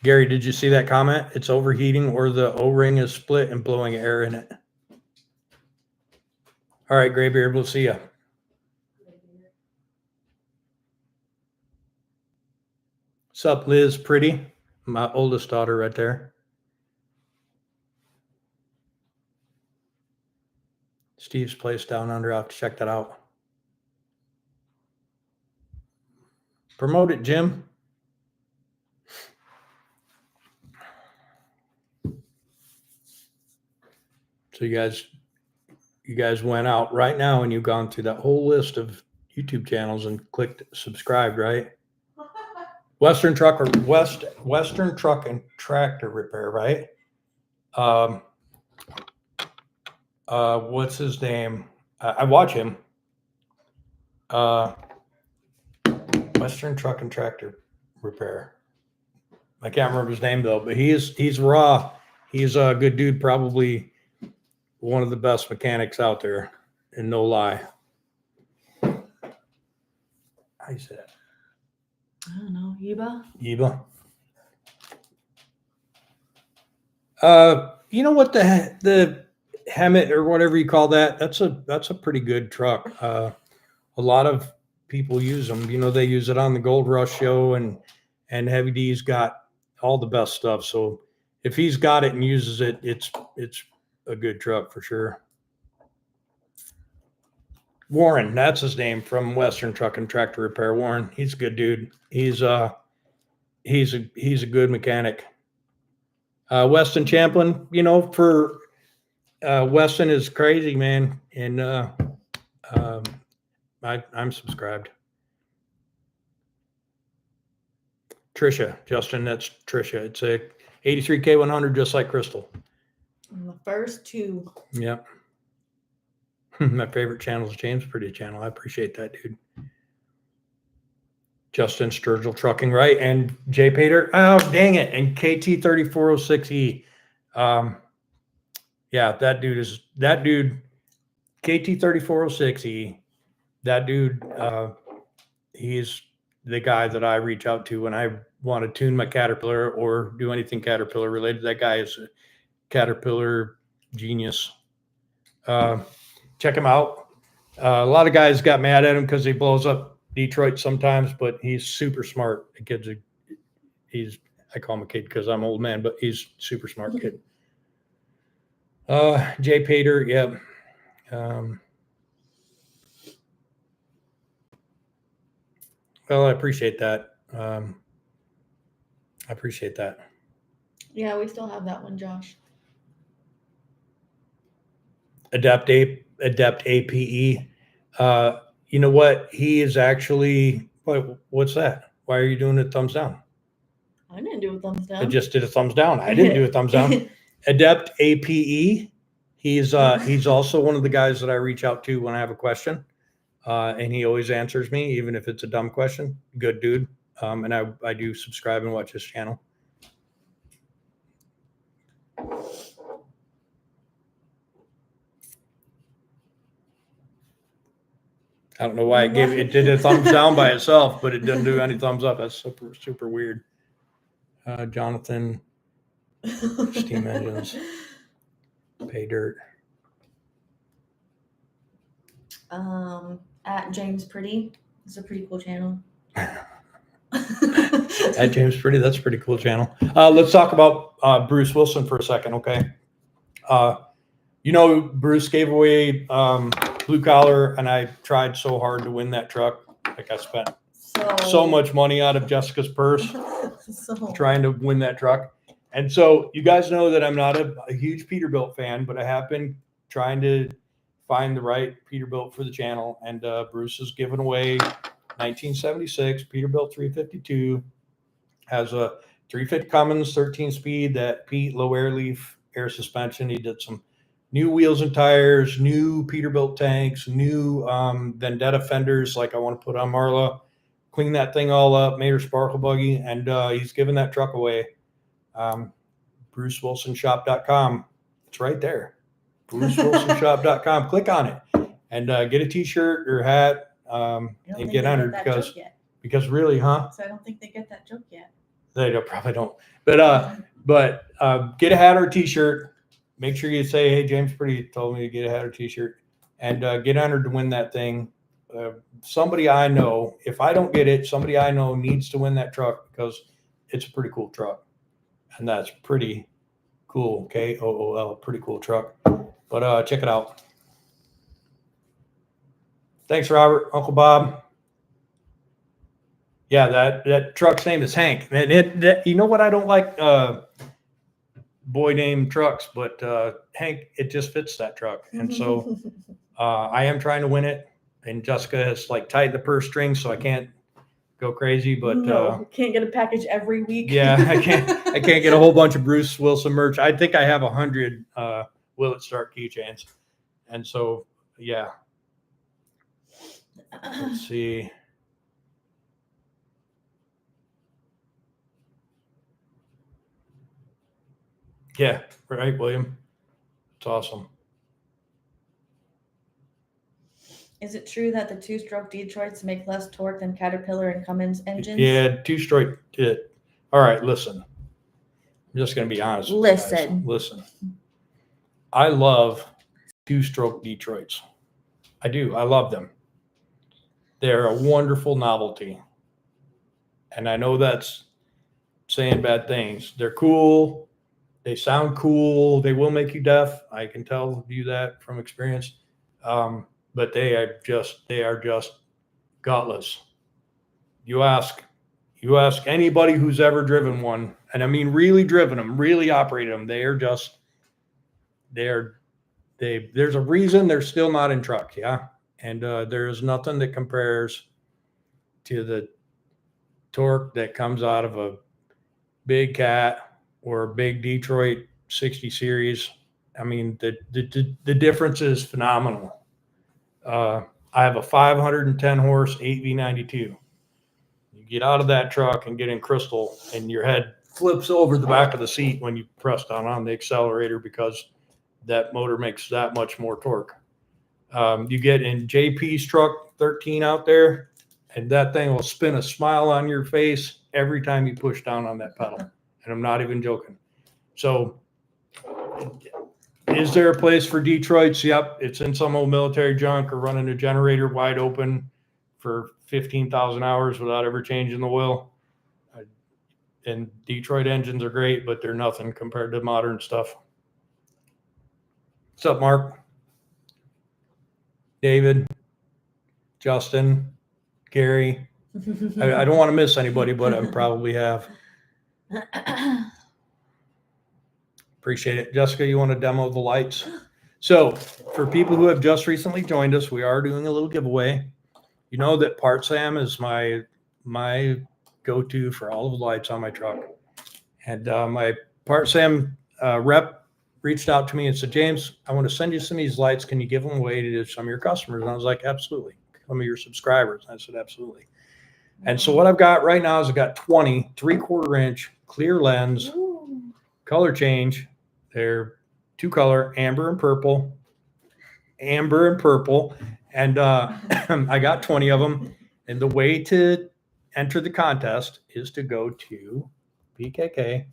Speaker 1: Gary, did you see that comment? It's overheating or the O-ring is split and blowing air in it. All right, Graybeard, we'll see you. What's up, Liz? Pretty. My oldest daughter right there. Steve's place Down Under. I'll have to check that out. Promote it, Jim. So you guys went out right now and you've gone through that whole list of YouTube channels and clicked subscribe, right? Western Truck and Tractor Repair, right? What's his name? I watch him. Western Truck and Tractor Repair. I can't remember his name though, but he's raw. He's a good dude, probably one of the best mechanics out there, and no lie. How you say that?
Speaker 3: I don't know. Yuba?
Speaker 1: Yeba. You know what, the Hemet or whatever you call that, that's a pretty good truck. A lot of people use them. You know, they use it on the Gold Rush show, and Heavy D's got all the best stuff. So if he's got it and uses it, it's a good truck for sure. Warren, that's his name, from Western Truck and Tractor Repair. Warren, he's a good dude. He's a good mechanic. Weston Champlin, you know, for Weston is crazy, man, and I'm subscribed. Trisha, Justin, that's Trisha. It's a 83K 100, just like Crystal.
Speaker 3: The first two.
Speaker 1: Yep. My favorite channel is James Pretty Channel. I appreciate that, dude. Justin Sturgill Trucking, right? And Jay Pater. Oh, dang it. And KT3406E. Yeah, that dude, KT3406E. That dude, he's the guy that I reach out to when I want to tune my Caterpillar or do anything Caterpillar related. That guy is a Caterpillar genius. Check him out. A lot of guys got mad at him because he blows up Detroit sometimes, but he's super smart. The kid's I call him a kid because I'm an old man, but he's super smart kid. Jay Pater, yeah. Well, I appreciate that.
Speaker 3: Yeah, we still have that one, Josh.
Speaker 1: Adept APE. You know what? He is actually, what's that? Why are you doing a thumbs down?
Speaker 3: I didn't do a thumbs down.
Speaker 1: I just did a thumbs down. I didn't do a thumbs down. Adept APE. He's also one of the guys that I reach out to when I have a question. And he always answers me, even if it's a dumb question. Good dude. And I do subscribe and watch his channel. I don't know why it did a thumbs down by itself, but it didn't do any thumbs up. That's super, super weird. Jonathan, steam engines, pay dirt.
Speaker 3: At James Pretty. It's a pretty cool channel.
Speaker 1: At James Pretty, that's a pretty cool channel. Let's talk about Bruce Wilson for a second, okay? You know, Bruce gave away Blue Collar, and I tried so hard to win that truck. Like I spent so much money out of Jessica's purse trying to win that truck. And so you guys know that I'm not a huge Peterbilt fan, but I have been trying to find the right Peterbilt for the channel. And Bruce has given away 1976 Peterbilt 352. Has a 350 Cummins 13-speed, that Pete low air leaf air suspension. He did some new wheels and tires, new Peterbilt tanks, new Vendetta fenders like I want to put on Marla. Cleaned that thing all up, made her sparkle buggy, and he's giving that truck away. BruceWilsonShop.com. It's right there. BruceWilsonShop.com. Click on it and get a T-shirt or hat and get entered because really, huh?
Speaker 4: So I don't think they get that joke yet.
Speaker 1: They probably don't. But get a hat or a T-shirt. Make sure you say, "Hey, James Pretty told me to get a hat or T-shirt," and get entered to win that thing. Somebody I know, if I don't get it, somebody I know needs to win that truck because it's a pretty cool truck, and that's pretty cool. KOOL, pretty cool truck. But check it out. Thanks, Robert, Uncle Bob. Yeah, that truck's name is Hank. And you know what I don't like boy named trucks, but Hank, it just fits that truck. And so I am trying to win it. And Jessica has like tied the purse string, so I can't go crazy. But
Speaker 4: can't get a package every week.
Speaker 1: Yeah, I can't get a whole bunch of Bruce Wilson merch. I think I have 100 Will It Start keychains. And so yeah. Let's see. Yeah, right, William. It's awesome.
Speaker 4: Is it true that the two-stroke Detroits make less torque than Caterpillar and Cummins engines?
Speaker 1: Yeah, two-stroke. All right, listen. I'm just going to be honest. Listen. I love two-stroke Detroits. I do. I love them. They're a wonderful novelty. And I know that's saying bad things. They're cool. They sound cool. They will make you deaf. I can tell you that from experience. But they are just gutless. You ask anybody who's ever driven one, and I mean really driven them, really operated them. There's a reason they're still not in truck, yeah. And there is nothing that compares to the torque that comes out of a big Cat or a big Detroit 60 series. I mean, the difference is phenomenal. I have a 510 horse 8V92. You get out of that truck and get in crystal, and your head flips over the back of the seat when you press down on the accelerator because that motor makes that much more torque. You get in JP's truck 13 out there, and that thing will spin a smile on your face every time you push down on that pedal. And I'm not even joking. So is there a place for Detroits? Yep. It's in some old military junk or running a generator wide open for 15,000 hours without ever changing the oil. And Detroit engines are great, but they're nothing compared to modern stuff. What's up, Mark? David, Justin, Gary. I don't want to miss anybody, but I probably have. Appreciate it. Jessica, you want to demo the lights? So for people who have just recently joined us, we are doing a little giveaway. You know that Part Sam is my go-to for all of the lights on my truck. And my Part Sam rep reached out to me and said, James, I want to send you some of these lights. Can you give them away to some of your customers? And I was like, absolutely. Some of your subscribers. And I said, absolutely. And so what I've got right now is I've got 20 3/4 inch clear lens, color change. They're 2-color, amber and purple. And I got 20 of them. And the way to enter the contest is to go to PKK. I'm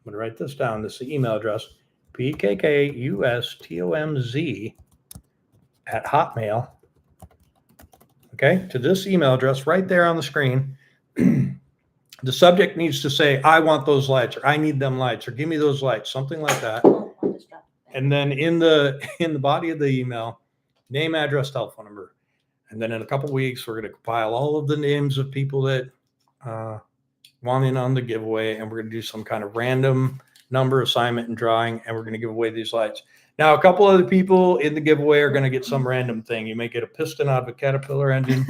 Speaker 1: going to write this down. This is the email address. PKKUSTOMZ@hotmail. Okay, to this email address right there on the screen. The subject needs to say, I want those lights, or I need them lights, or give me those lights, something like that. And then in the body of the email, name, address, telephone number. And then in a couple of weeks, we're going to compile all of the names of people that want in on the giveaway, and we're going to do some kind of random number assignment and drawing, and we're going to give away these lights. Now, a couple other people in the giveaway are going to get some random thing. You may get a piston out of a Caterpillar engine.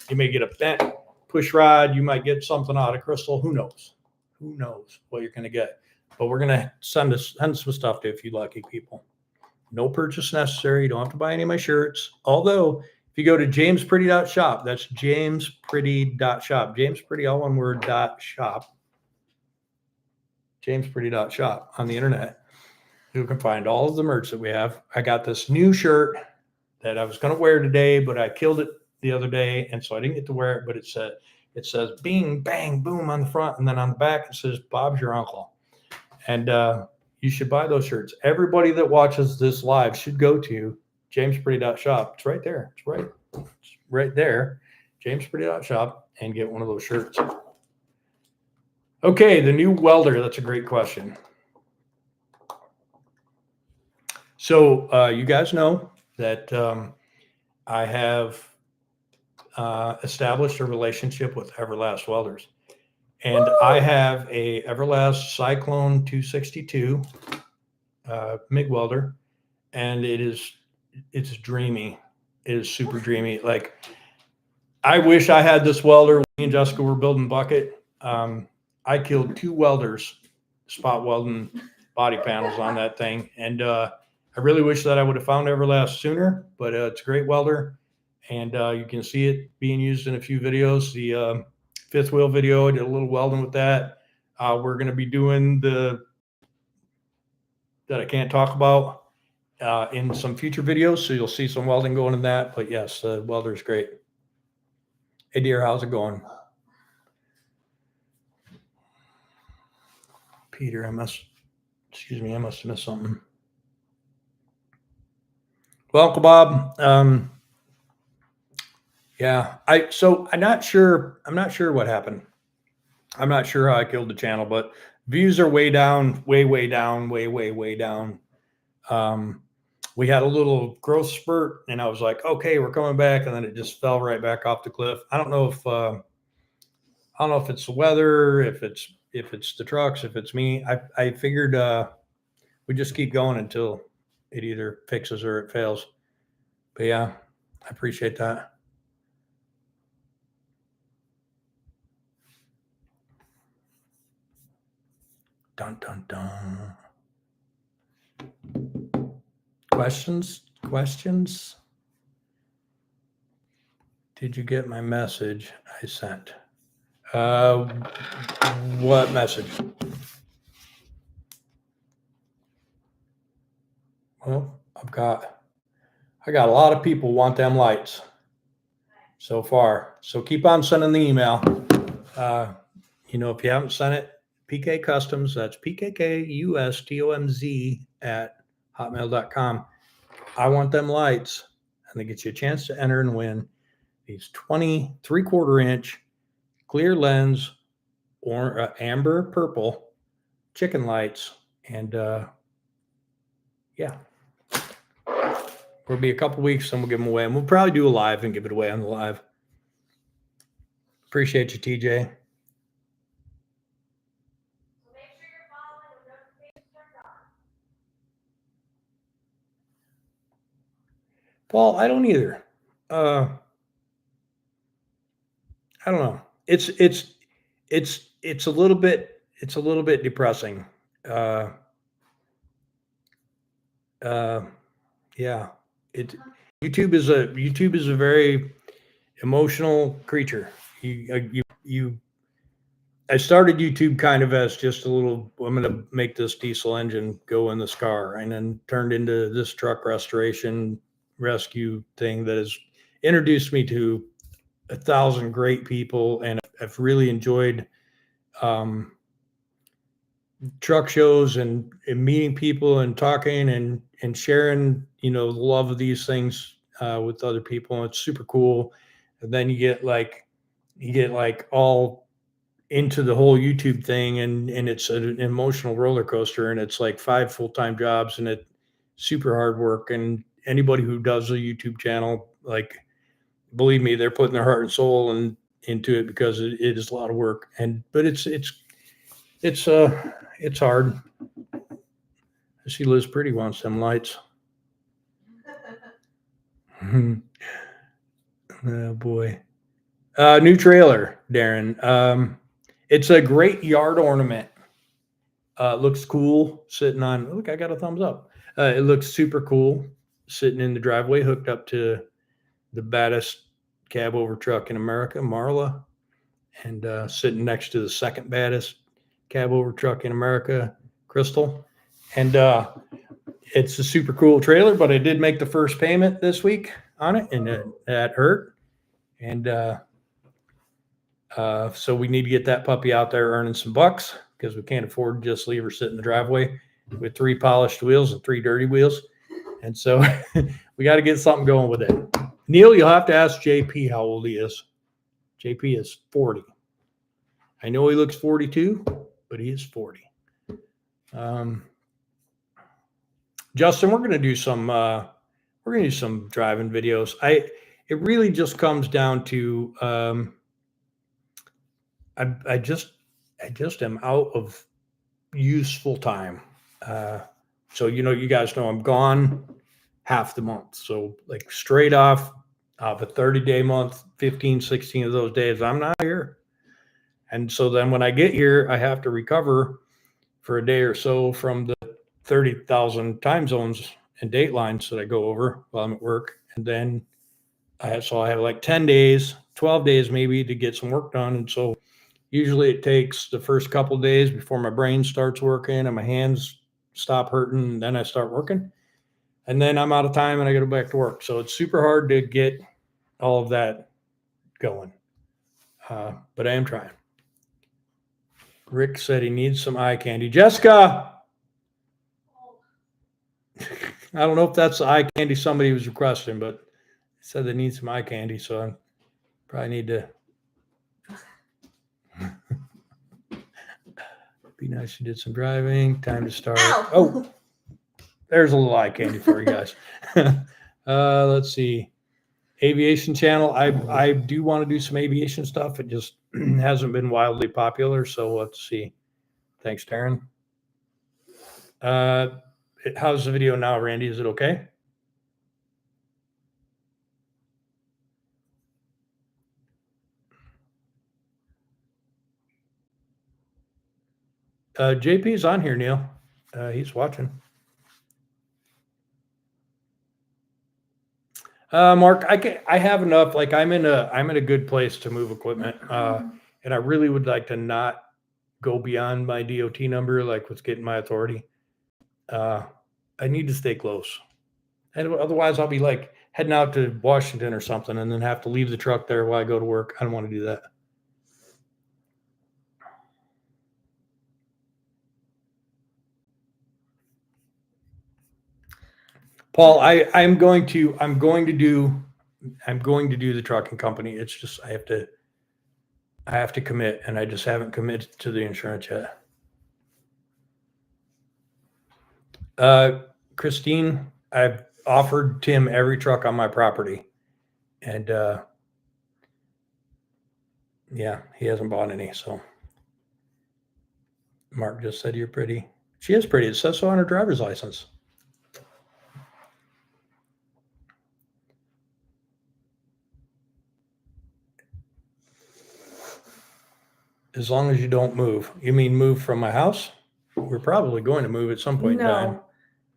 Speaker 1: You may get a bent push rod. You might get something out of Crystal. Who knows? Who knows what you're going to get? But we're going to send some stuff to a few lucky people. No purchase necessary. You don't have to buy any of my shirts. Although, if you go to jamespretty.shop, that's jamespretty.shop. Jamespretty, all one word, .shop. jamespretty.shop on the internet. You can find all of the merch that we have. I got this new shirt that I was going to wear today, but I killed it the other day, and so I didn't get to wear it. But it says "Bing Bang Boom" on the front, and then on the back it says "Bob's your uncle." And you should buy those shirts. Everybody that watches this live should go to jamespretty.shop. It's right there. It's right there. jamespretty.shop, and get one of those shirts. Okay, the new welder. That's a great question. So you guys know that I have established a relationship with Everlast Welders. And I have a Everlast Cyclone 262 MIG welder, and it's dreamy. It is super dreamy. Like, I wish I had this welder. Me and Jessica were building bucket. I killed 2 welders, spot welding body panels on that thing. And I really wish that I would have found Everlast sooner, but it's a great welder. And you can see it being used in a few videos. The fifth wheel video, I did a little welding with that. We're going to be doing that I can't talk about in some future videos. So you'll see some welding going in that. But yes, the welder is great. Hey dear, how's it going? Peter, I must have missed something. Well, Uncle Bob, yeah, I'm not sure what happened. I'm not sure how I killed the channel, but views are way down, way down. We had a little growth spurt, and I was like, okay, we're coming back, and then it just fell right back off the cliff. I don't know if it's the weather, if it's the trucks, if it's me. I figured we just keep going until it either fixes or it fails. But yeah, I appreciate that. Dun, dun, dun. Questions? Did you get my message I sent? What message? Well, I got a lot of people want them lights so far. So keep on sending the email. If you haven't sent it, PK Customs, that's PKKUSTOMZ @hotmail.com. I want them lights, and they get you a chance to enter and win these 20 3/4 inch clear lens or amber purple chicken lights. And yeah, it'll be a couple weeks, and we'll give them away, and we'll probably do a live and give it away on the live. Appreciate you, TJ. Paul, I don't either. I don't know. It's a little bit depressing. Yeah. YouTube is a very emotional creature. I started YouTube kind of as just a little, I'm going to make this diesel engine go in this car, and then turned into this truck rescue thing that has introduced me to 1,000 great people. And I've really enjoyed truck shows and meeting people and talking and sharing, the love of these things with other people. And it's super cool. And then you get all into the whole YouTube thing, and it's an emotional roller coaster, and it's like 5 full-time jobs, and it's super hard work. And anybody who does a YouTube channel, like, believe me, they're putting their heart and soul into it because it is a lot of work. But it's hard. She lives pretty wants them lights. Oh boy. New trailer, Darren. It's a great yard ornament. Looks cool sitting on. Look, I got a thumbs up. It looks super cool sitting in the driveway, hooked up to the baddest cab over truck in America, Marla, and sitting next to the second baddest cab over truck in America, Crystal. And it's a super cool trailer, but I did make the first payment this week on it, and that hurt. And so we need to get that puppy out there earning some bucks because we can't afford to just leave her sit in the driveway with 3 polished wheels and 3 dirty wheels. And so we got to get something going with it. Neil, you'll have to ask JP how old he is. JP is 40. I know he looks 42, but he is 40. Justin, we're going to do some driving videos. It really just comes down to I just am out of useful time. So you guys know I'm gone half the month. So like straight off of a 30-day month, 15, 16 of those days, I'm not here. And so then when I get here, I have to recover for a day or so from the 30,000 time zones and date lines that I go over while I'm at work. And then I have like 10 days, 12 days maybe to get some work done. And so usually it takes the first couple of days before my brain starts working and my hands stop hurting. And then I start working. And then I'm out of time and I got to go back to work. So it's super hard to get all of that going. But I am trying. Rick said he needs some eye candy. Jessica! I don't know if that's the eye candy somebody was requesting, but he said they need some eye candy. So I probably need to. Be nice. You did some driving. Time to start.
Speaker 3: Ow.
Speaker 1: Oh, there's a little eye candy for you guys. Let's see. Aviation channel. I do want to do some aviation stuff. It just hasn't been wildly popular. So let's see. Thanks, Darren. How's the video now, Randy? Is it okay? JP's on here, Neil. He's watching. Mark, I have enough. Like I'm in a good place to move equipment. And I really would like to not go beyond my DOT number, like what's getting my authority. I need to stay close. And otherwise I'll be like heading out to Washington or something and then have to leave the truck there while I go to work. I don't want to do that. Paul, I'm going to do the trucking company. It's just I have to commit, and I just haven't committed to the insurance yet. Christine, I've offered Tim every truck on my property, and yeah, he hasn't bought any. So Mark just said you're pretty. She is pretty. It says so on her driver's license. As long as you don't move. You mean move from my house? We're probably going to move at some point in time.
Speaker 4: No.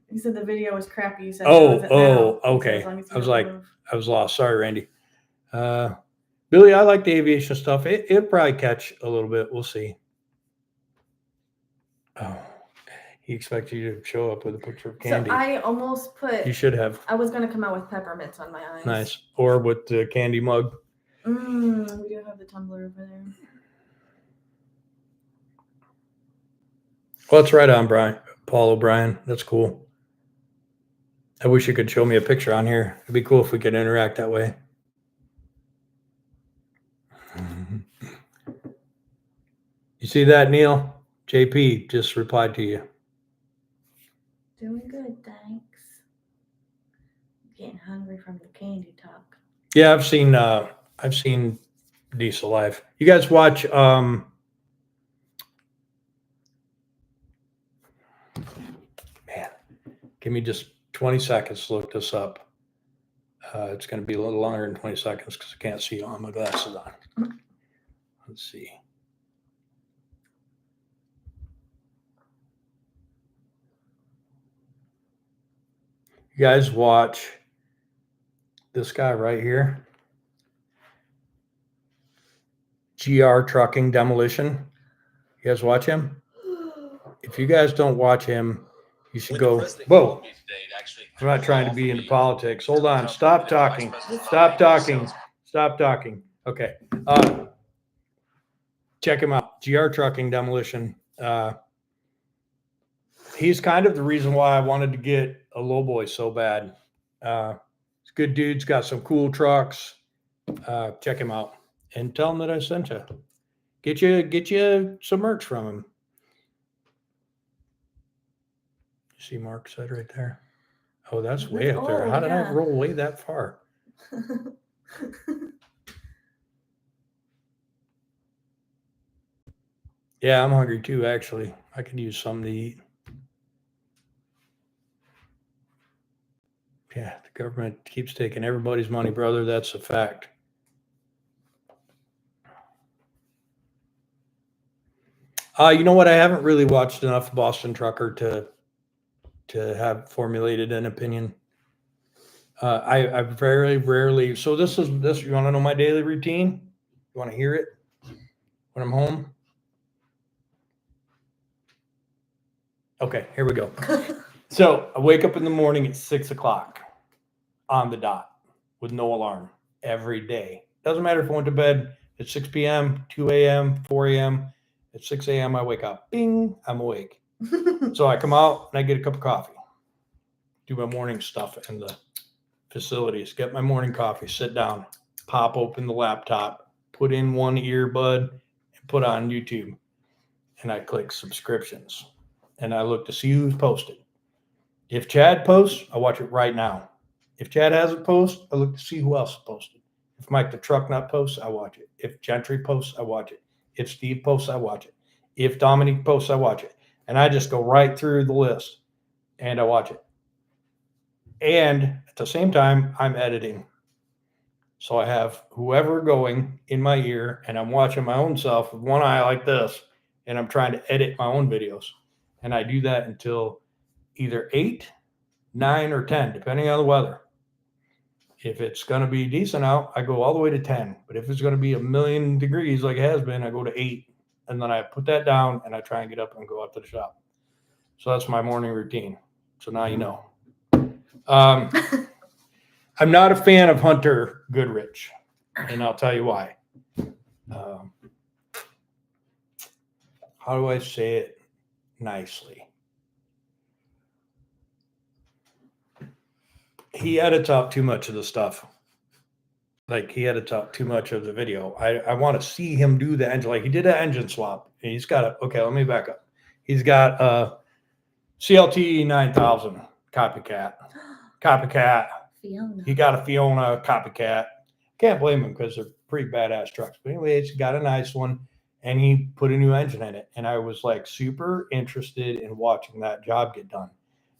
Speaker 4: You said the video was crappy. You said
Speaker 1: Okay. I was like, I was lost. Sorry, Randy. Billy, I like the aviation stuff. It'll probably catch a little bit. We'll see. Oh, he expects you to show up with a picture of candy.
Speaker 3: So I almost put.
Speaker 1: You should have.
Speaker 3: I was gonna come out with peppermints on my eyes.
Speaker 1: Nice. Or with the candy mug.
Speaker 4: We do have the tumbler over there.
Speaker 1: Well, that's right on, Paul O'Brien. That's cool. I wish you could show me a picture on here. It'd be cool if we could interact that way. You see that, Neil? JP just replied to you.
Speaker 4: Doing good, thanks. Getting hungry from the candy talk.
Speaker 1: Yeah, I've seen diesel life. You guys watch man, give me just 20 seconds to look this up. It's going to be a little longer than 20 seconds because I can't see on my glasses on. Let's see. You guys watch this guy right here. GR Trucking Demolition. You guys watch him? If you guys don't watch him, you should go. Whoa. I'm not trying to be into politics. Hold on. Stop talking. Stop talking. Stop talking. Okay. Check him out. GR Trucking Demolition. He's kind of the reason why I wanted to get a lowboy so bad. He's a good dude. He's got some cool trucks. Check him out and tell him that I sent you. Get you some merch from him. You see Mark said right there? Oh, that's way up there. How did I roll way that far? Yeah, I'm hungry too, actually. I could use something to eat. Yeah, the government keeps taking everybody's money, brother. That's a fact. You know what? I haven't really watched enough Boston Trucker to have formulated an opinion. I very rarely. So this. You want to know my daily routine? You want to hear it when I'm home? Okay, here we go. So I wake up in the morning at 6 o'clock on the dot with no alarm every day. Doesn't matter if I went to bed at 6 p.m., 2 a.m., 4 a.m. At 6 a.m., I wake up. Bing, I'm awake. So I come out and I get a cup of coffee. Do my morning stuff in the facilities. Get my morning coffee, sit down, pop open the laptop, put in one earbud, and put on YouTube. And I click subscriptions. And I look to see who's posted. If Chad posts, I watch it right now. If Chad hasn't posted, I look to see who else posted. If Mike the Truck Nut posts, I watch it. If Gentry posts, I watch it. If Steve posts, I watch it. If Dominique posts, I watch it. And I just go right through the list and I watch it. And at the same time, I'm editing. So I have whoever going in my ear and I'm watching my own self with one eye like this and I'm trying to edit my own videos. And I do that until either 8, 9, or 10, depending on the weather. If it's going to be decent out, I go all the way to 10. But if it's going to be 1,000,000 degrees like it has been, I go to 8. And then I put that down and I try and get up and go out to the shop. So that's my morning routine. So now you know. I'm not a fan of Hunter Goodrich, and I'll tell you why. How do I say it nicely? He edits out too much of the stuff. Like he edits out too much of the video. I want to see him do the engine. Like he did an engine swap. And he's got okay, let me back up. He's got a CLT 9000 copycat.
Speaker 4: Fiona.
Speaker 1: He got a Fiona copycat. Can't blame him because they're pretty badass trucks. But anyways, he got a nice one and he put a new engine in it. And I was like super interested in watching that job get done.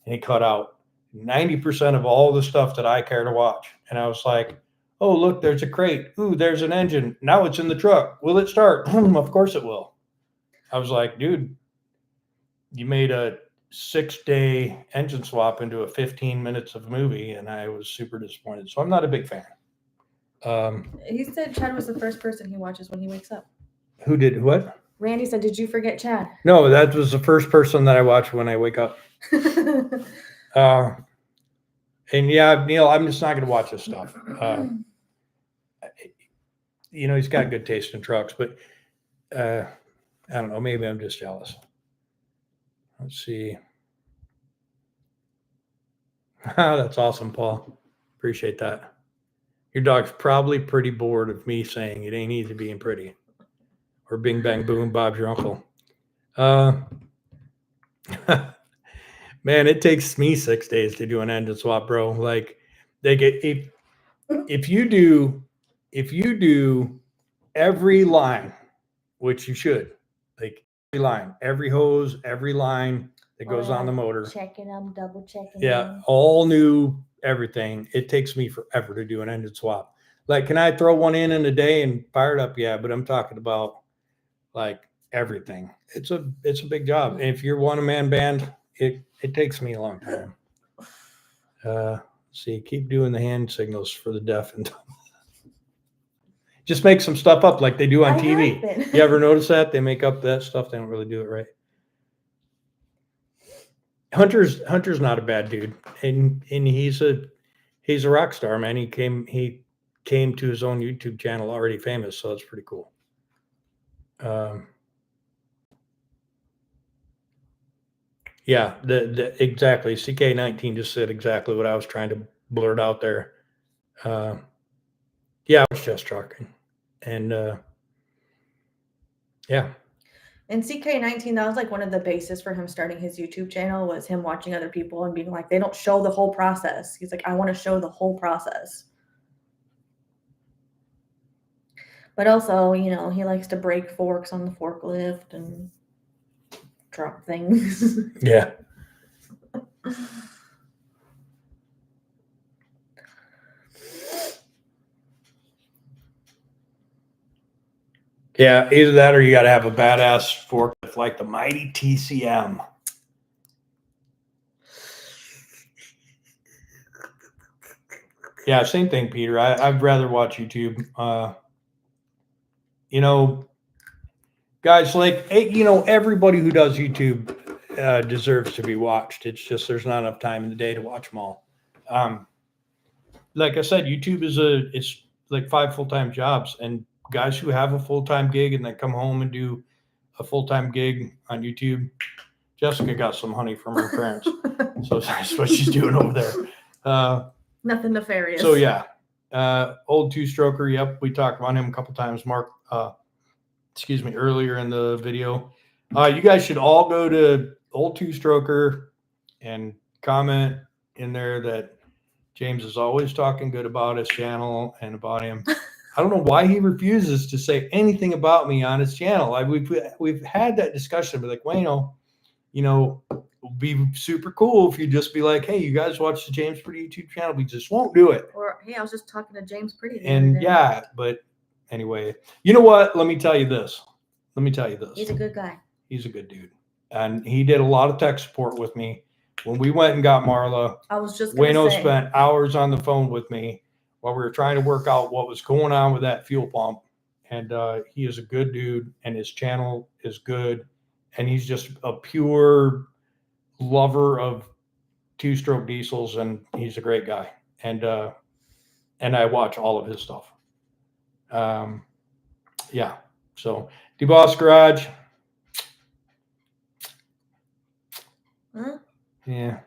Speaker 1: And he cut out 90% of all the stuff that I care to watch. And I was like, oh, look, there's a crate. Ooh, there's an engine. Now it's in the truck. Will it start? Of course it will. I was like, dude, you made a 6-day engine swap into a 15 minutes of movie, and I was super disappointed. So I'm not a big fan.
Speaker 4: He said Chad was the first person he watches when he wakes up.
Speaker 1: Who did what?
Speaker 4: Randy said, did you forget Chad?
Speaker 1: No, that was the first person that I watch when I wake up. And yeah, Neil, I'm just not going to watch this stuff. You know, he's got good taste in trucks, but I don't know. Maybe I'm just jealous. Let's see. That's awesome, Paul. Appreciate that. Your dog's probably pretty bored of me saying it ain't easy being pretty. Or bing, bang, boom, Bob's your uncle. Man, it takes me 6 days to do an engine swap, bro. Like they get if you do every line, which you should, like every line, every hose, every line that goes on the motor.
Speaker 4: Checking them, double checking
Speaker 1: Yeah,
Speaker 4: them.
Speaker 1: all new, everything. It takes me forever to do an engine swap. Like, can I throw one in a day and fire it up? Yeah, but I'm talking about like everything. It's a big job. And if you're one man band, it takes me a long time. See, keep doing the hand signals for the deaf and dumb. Just make some stuff up like they do on
Speaker 4: I
Speaker 1: TV.
Speaker 4: have been.
Speaker 1: You ever notice that? They make up that stuff. They don't really do it right. Hunter's not a bad dude. And he's a rock star, man. He came to his own YouTube channel already famous, so that's pretty cool. Yeah, exactly. CK19 just said exactly what I was trying to blurt out there. Yeah, I was just trucking. And yeah.
Speaker 4: And CK19, that was like one of the bases for him starting his YouTube channel, was him watching other people and being like, they don't show the whole process. He's like, I want to show the whole process. But also, you know, he likes to break forks on the forklift and drop things.
Speaker 1: Yeah. Yeah, either that or you got to have a badass forklift like the mighty TCM. Yeah, same thing, Peter. I'd rather watch YouTube. You know, guys, like, you know, everybody who does YouTube deserves to be watched. It's just there's not enough time in the day to watch them all. Like I said, YouTube it's like 5 full-time jobs, and guys who have a full-time gig and then come home and do a full-time gig on YouTube. Jessica got some honey from her parents, so that's what she's doing over there.
Speaker 3: Nothing nefarious.
Speaker 1: So yeah, old two-stroker. Yep, we talked about him a couple times. Mark, excuse me, earlier in the video. You guys should all go to old two-stroker and comment in there that James is always talking good about his channel and about him. I don't know why he refuses to say anything about me on his channel. We've had that discussion, but like, Wayno, you know, it'd be super cool if you just be like, hey, you guys watch the James Pretty YouTube channel. We just won't do it.
Speaker 3: Or hey, I was just talking to James Pretty. the other
Speaker 1: And
Speaker 3: day.
Speaker 1: yeah, but anyway, you know what? Let me tell you this.
Speaker 4: He's a good guy.
Speaker 1: He's a good dude. And he did a lot of tech support with me. When we went and got Marla,
Speaker 4: I was just going
Speaker 1: Wayno
Speaker 4: to say.
Speaker 1: spent hours on the phone with me while we were trying to work out what was going on with that fuel pump. And he is a good dude, and his channel is good. And he's just a pure lover of two-stroke diesels, and he's a great guy. And I watch all of his stuff. Yeah. So DeBoss Garage.
Speaker 3: Huh?
Speaker 1: Yeah,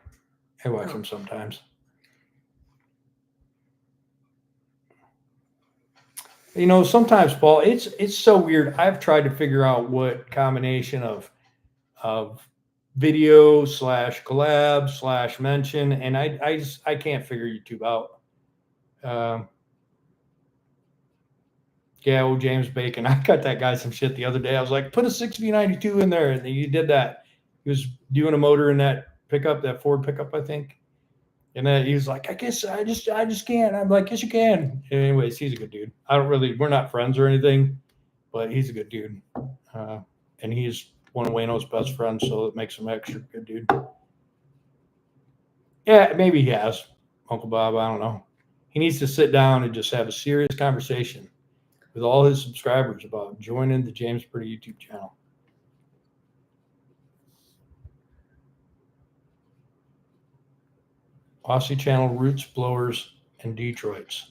Speaker 1: I watch him sometimes. You know, sometimes, Paul, it's so weird. I've tried to figure out what combination of video / collab / mention, and I can't figure YouTube out. Yeah, old James Bacon. I got that guy some shit the other day. I was like, put a 6V92 in there, and he did that. He was doing a motor in that pickup, that Ford pickup, I think. And then he was like, I guess I just can't. I'm like, yes, you can. Anyways, he's a good dude. We're not friends or anything, but he's a good dude. And he's one of Wayno's best friends, so it makes him extra good dude. Yeah, maybe he has, Uncle Bob. I don't know. He needs to sit down and just have a serious conversation with all his subscribers about joining the James Pretty YouTube channel. Aussie channel, Roots, Blowers, and Detroits.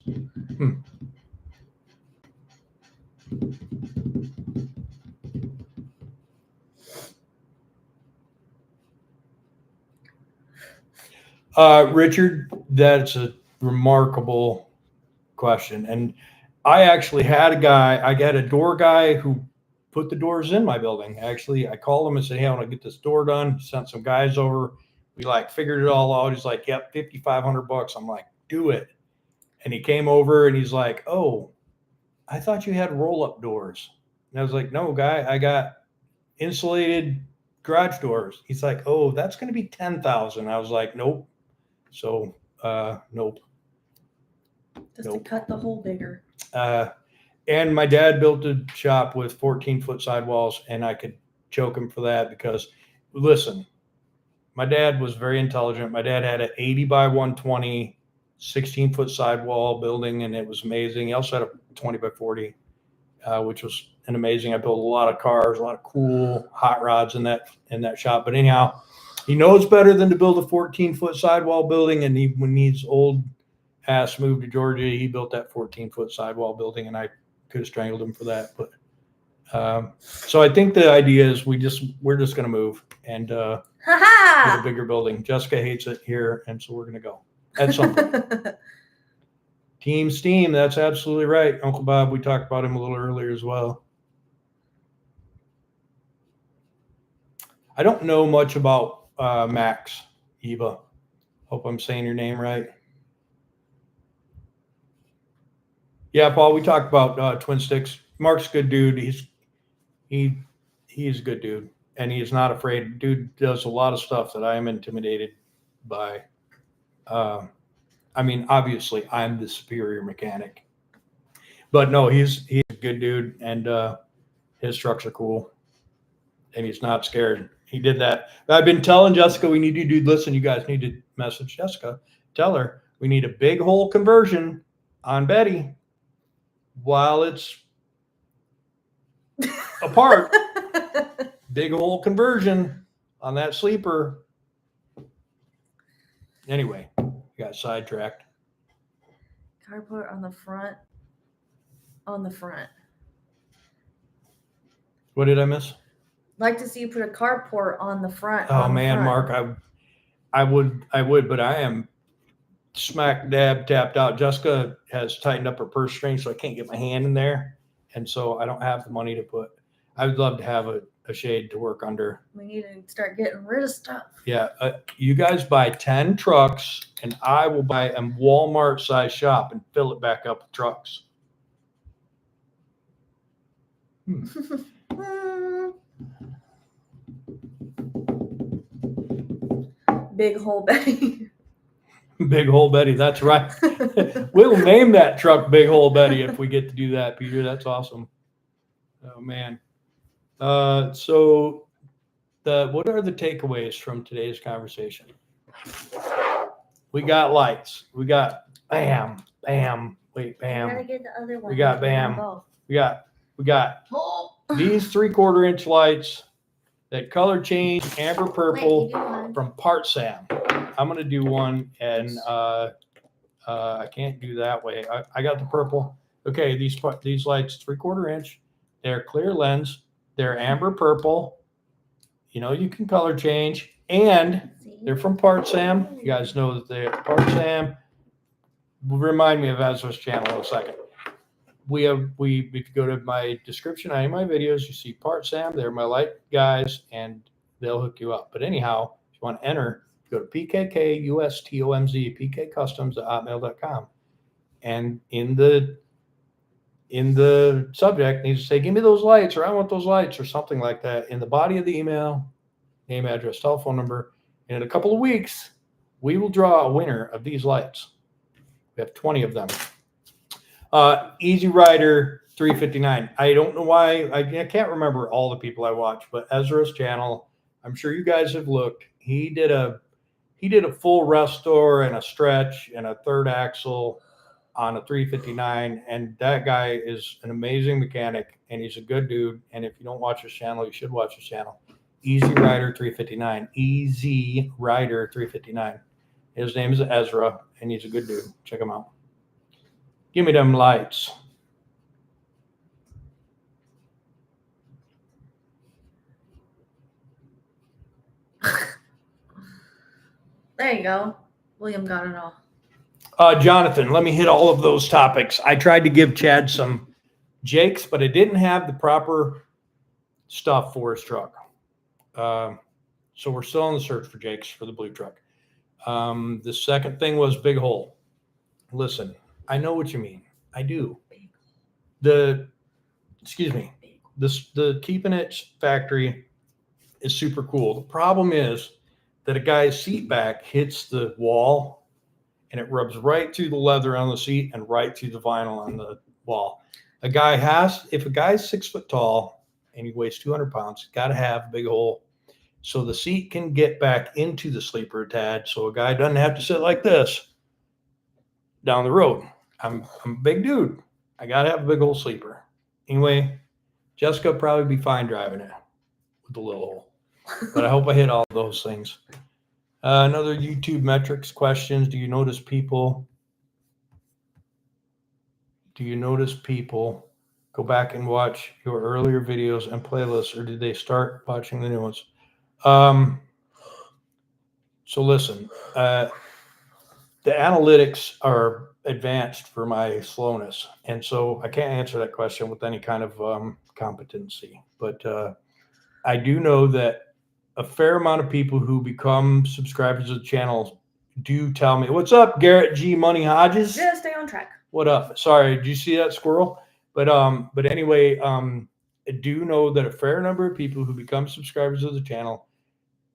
Speaker 1: Richard, that's a remarkable question. And I actually had I got a door guy who put the doors in my building. Actually, I called him and said, hey, I want to get this door done. Sent some guys over. We figured it all out. He's like, yep, $5,500. I'm like, do it. And he came over and he's like, oh, I thought you had roll-up doors. And I was like, no, guy, I got insulated garage doors. He's like, oh, that's going to be 10,000. I was like, nope. So, nope.
Speaker 4: Just
Speaker 1: Nope.
Speaker 4: to cut the hole bigger.
Speaker 1: And my dad built a shop with 14-foot sidewalls, and I could choke him for that because, listen, my dad was very intelligent. My dad had an 80 by 120, 16-foot sidewall building, and it was amazing. He also had a 20 by 40, which was an amazing. I built a lot of cars, a lot of cool hot rods in that shop. But anyhow, he knows better than to build a 14-foot sidewall building. And when he's old ass moved to Georgia, he built that 14-foot sidewall building, and I could have strangled him for that. But so I think the idea is we're just going to move and get a
Speaker 4: Ha
Speaker 1: bigger building. Jessica hates it here, and so we're going to go at some point.
Speaker 4: ha!
Speaker 1: Team Steam, that's absolutely right. Uncle Bob, we talked about him a little earlier as well. I don't know much about Max, Eva. Hope I'm saying your name right. Yeah, Paul, we talked about Twin Sticks. Mark's a good dude. He's a good dude, and he is not afraid. Dude does a lot of stuff that I am intimidated by. I mean, obviously, I'm the superior mechanic, but no, he's a good dude, and his trucks are cool, and he's not scared. He did that. I've been telling Jessica we need to do. Listen, you guys need to message Jessica. Tell her we need a big hole conversion on Betty while it's apart. Big hole conversion on that sleeper. Anyway, got sidetracked.
Speaker 4: Carport on the front. On the front.
Speaker 1: What did I miss?
Speaker 4: Like to see you put a carport on the front.
Speaker 1: Oh
Speaker 4: on the
Speaker 1: man,
Speaker 4: front.
Speaker 1: Mark, I would, but I am smack dab tapped out. Jessica has tightened up her purse string, so I can't get my hand in there, and so I don't have the money to put. I would love to have a shade to work under.
Speaker 4: We need to start getting rid of stuff.
Speaker 1: Yeah, you guys buy 10 trucks, and I will buy a Walmart size shop and fill it back up with trucks.
Speaker 4: Big hole Betty.
Speaker 1: Big Hole Betty, that's right. We'll name that truck Big Hole Betty if we get to do that, Peter. That's awesome. Oh man. So what are the takeaways from today's conversation? We got lights. We got bam, bam, wait,
Speaker 4: I gotta
Speaker 1: bam.
Speaker 4: get the other one.
Speaker 1: We got
Speaker 4: You can have
Speaker 1: bam.
Speaker 4: both.
Speaker 1: We got
Speaker 4: Oh.
Speaker 1: these 3/4 inch lights that color change amber
Speaker 4: Wait,
Speaker 1: purple
Speaker 4: you do one.
Speaker 1: from Part Sam. I'm gonna do one, and I can't do that way. I got the purple. Okay, these lights 3/4 inch. They're clear lens. They're amber purple. You know, you can color change, and
Speaker 4: See?
Speaker 1: they're from Part Sam. You guys know that they're Part Sam. Remind me of Ezra's channel in a second. If you go to my description on any of my videos, you see Part Sam. They're my light guys, and they'll hook you up. But anyhow, if you want to enter, go to PKKUSTOMZ, PKCustoms@hotmail.com. And in the subject, needs to say, give me those lights, or I want those lights, or something like that. In the body of the email, name, address, telephone number. And in a couple of weeks, we will draw a winner of these lights. We have 20 of them. Easy Rider 359. I don't know why. I can't remember all the people I watch, but Ezra's channel, I'm sure you guys have looked. He did a full restore and a stretch and a third axle on a 359, and that guy is an amazing mechanic, and he's a good dude. And if you don't watch his channel, you should watch his channel. Easy Rider 359. Easy Rider 359. His name is Ezra, and he's a good dude. Check him out. Give me them lights.
Speaker 4: There you go. William got it all.
Speaker 1: Jonathan, let me hit all of those topics. I tried to give Chad some Jakes, but I didn't have the proper stuff for his truck. So we're still on the search for Jakes for the blue truck. The second thing was big hole. Listen, I know what you mean. I do. excuse me, the keeping it factory is super cool. The problem is that a guy's seat back hits the wall and it rubs right through the leather on the seat and right through the vinyl on the wall. If a guy's 6 foot tall and he weighs 200 pounds, he's got to have a big hole so the seat can get back into the sleeper a tad, so a guy doesn't have to sit like this down the road. I'm a big dude. I got to have a big old sleeper. Anyway, Jessica will probably be fine driving it with the little hole. But I hope I hit all of those things. Another YouTube metrics questions. Do you notice people go back and watch your earlier videos and playlists, or did they start watching the new ones? So listen, the analytics are advanced for my slowness, and so I can't answer that question with any kind of competency. But I do know that a fair amount of people who become subscribers to the channel do tell me, "What's up, Garrett G. Money Hodges?
Speaker 4: Just stay on track.
Speaker 1: What up?" Sorry, did you see that squirrel? But anyway, I do know that a fair number of people who become subscribers of the channel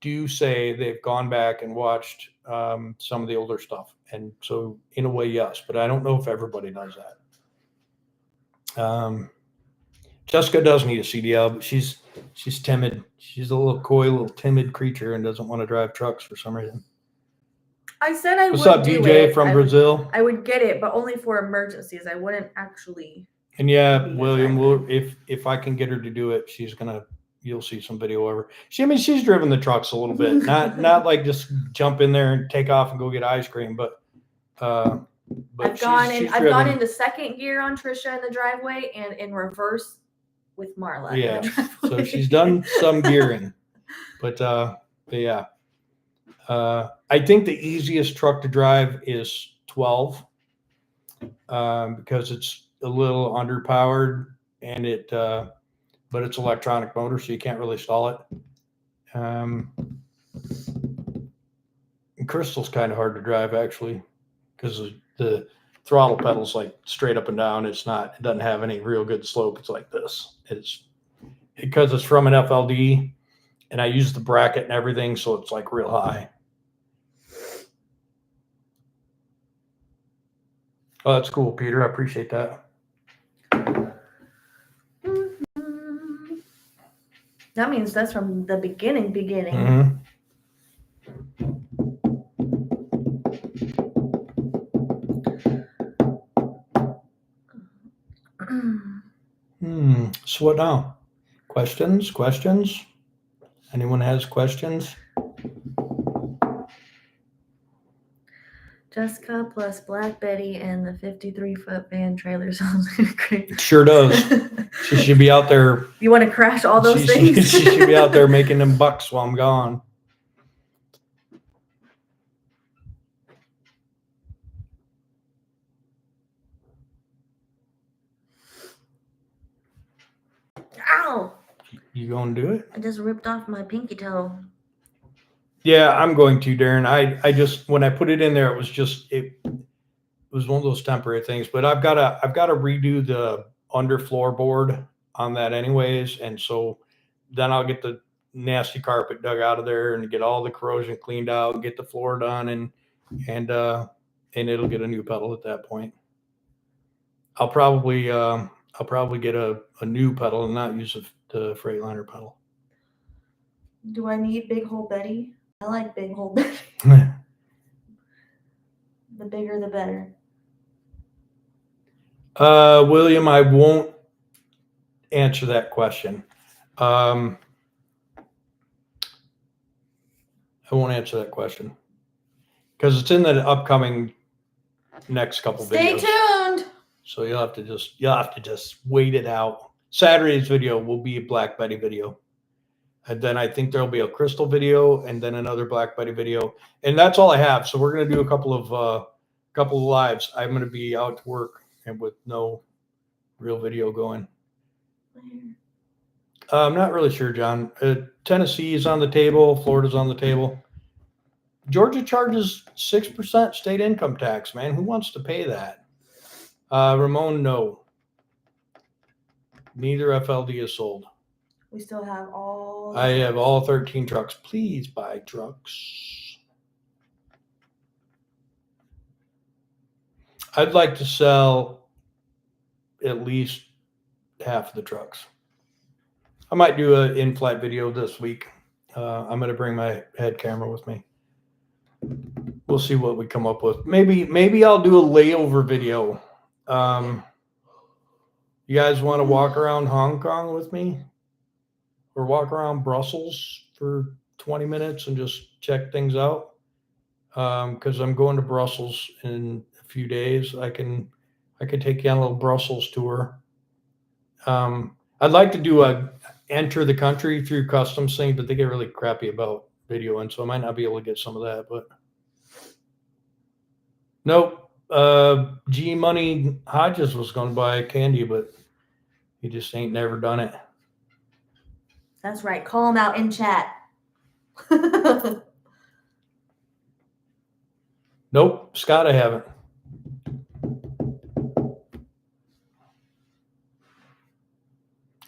Speaker 1: do say they've gone back and watched some of the older stuff. And so in a way, yes, but I don't know if everybody does that. Jessica does need a CDL, but she's timid. She's a little coy, little timid creature and doesn't want to drive trucks for some reason.
Speaker 4: I said I
Speaker 1: What's
Speaker 4: would
Speaker 1: up,
Speaker 4: do
Speaker 1: DJ
Speaker 4: it.
Speaker 1: from Brazil?
Speaker 4: I would get it, but only for emergencies. I wouldn't actually.
Speaker 1: And yeah,
Speaker 4: be a
Speaker 1: William,
Speaker 4: driver.
Speaker 1: if I can get her to do it, you'll see some video of her. She's driven the trucks a little bit, not like just jump in there and take off and go get ice cream, but
Speaker 4: I've gone into second gear on Trisha in the driveway and in reverse with Marla. in
Speaker 1: Yeah,
Speaker 4: the
Speaker 1: so
Speaker 4: driveway.
Speaker 1: she's done some gearing, but yeah. I think the easiest truck to drive is 12 because it's a little underpowered and but it's electronic motor, so you can't really stall it. And Crystal's kind of hard to drive actually because the throttle pedal's like straight up and down. It doesn't have any real good slope. It's like this. It's because it's from an FLD and I use the bracket and everything, so it's like real high. Oh, that's cool, Peter. I appreciate that.
Speaker 4: That means that's from the beginning.
Speaker 1: Mm-hmm. So what now? Questions? Anyone has questions?
Speaker 4: Jessica plus Black Betty and the 53-foot van trailer sounds great.
Speaker 1: It sure does. She should be out there.
Speaker 4: You want to crash all those
Speaker 1: she
Speaker 4: things?
Speaker 1: should be out there making them bucks while I'm gone.
Speaker 4: Ow!
Speaker 1: You gonna do it?
Speaker 4: I just ripped off my pinky toe.
Speaker 1: Yeah, I'm going to, Darren. I just when I put it in there, it was one of those temporary things. But I've got to redo the underfloor board on that anyways, and so then I'll get the nasty carpet dug out of there and get all the corrosion cleaned out, get the floor done, and it'll get a new pedal at that point. I'll probably get a new pedal and not use the Freightliner pedal.
Speaker 4: Do I need Big Hole Betty? I like Big Hole Betty. The bigger, the better.
Speaker 1: William, I won't answer that question. I won't answer that question because it's in the upcoming next couple
Speaker 4: Stay
Speaker 1: videos.
Speaker 4: tuned.
Speaker 1: So you'll have to just wait it out. Saturday's video will be a Black Betty video. And then I think there'll be a Crystal video and then another Black Betty video. And that's all I have. So we're going to do a couple of lives. I'm going to be out to work and with no real video going. I'm not really sure, John. Tennessee is on the table. Florida's on the table. Georgia charges 6% state income tax, man. Who wants to pay that? Ramon, no. Neither FLD is sold.
Speaker 4: We still have all.
Speaker 1: I have all 13 trucks. Please buy trucks. I'd like to sell at least half of the trucks. I might do an in-flight video this week. I'm going to bring my head camera with me. We'll see what we come up with. Maybe I'll do a layover video. You guys want to walk around Hong Kong with me? Or walk around Brussels for 20 minutes and just check things out? Because I'm going to Brussels in a few days. I can take you on a little Brussels tour. I'd like to do a enter the country through customs thing, but they get really crappy about video, and so I might not be able to get some of that. But nope. G Money Hodges was going to buy candy, but he just ain't never done it.
Speaker 4: That's right. Call him out in chat.
Speaker 1: Nope, Scott, I haven't.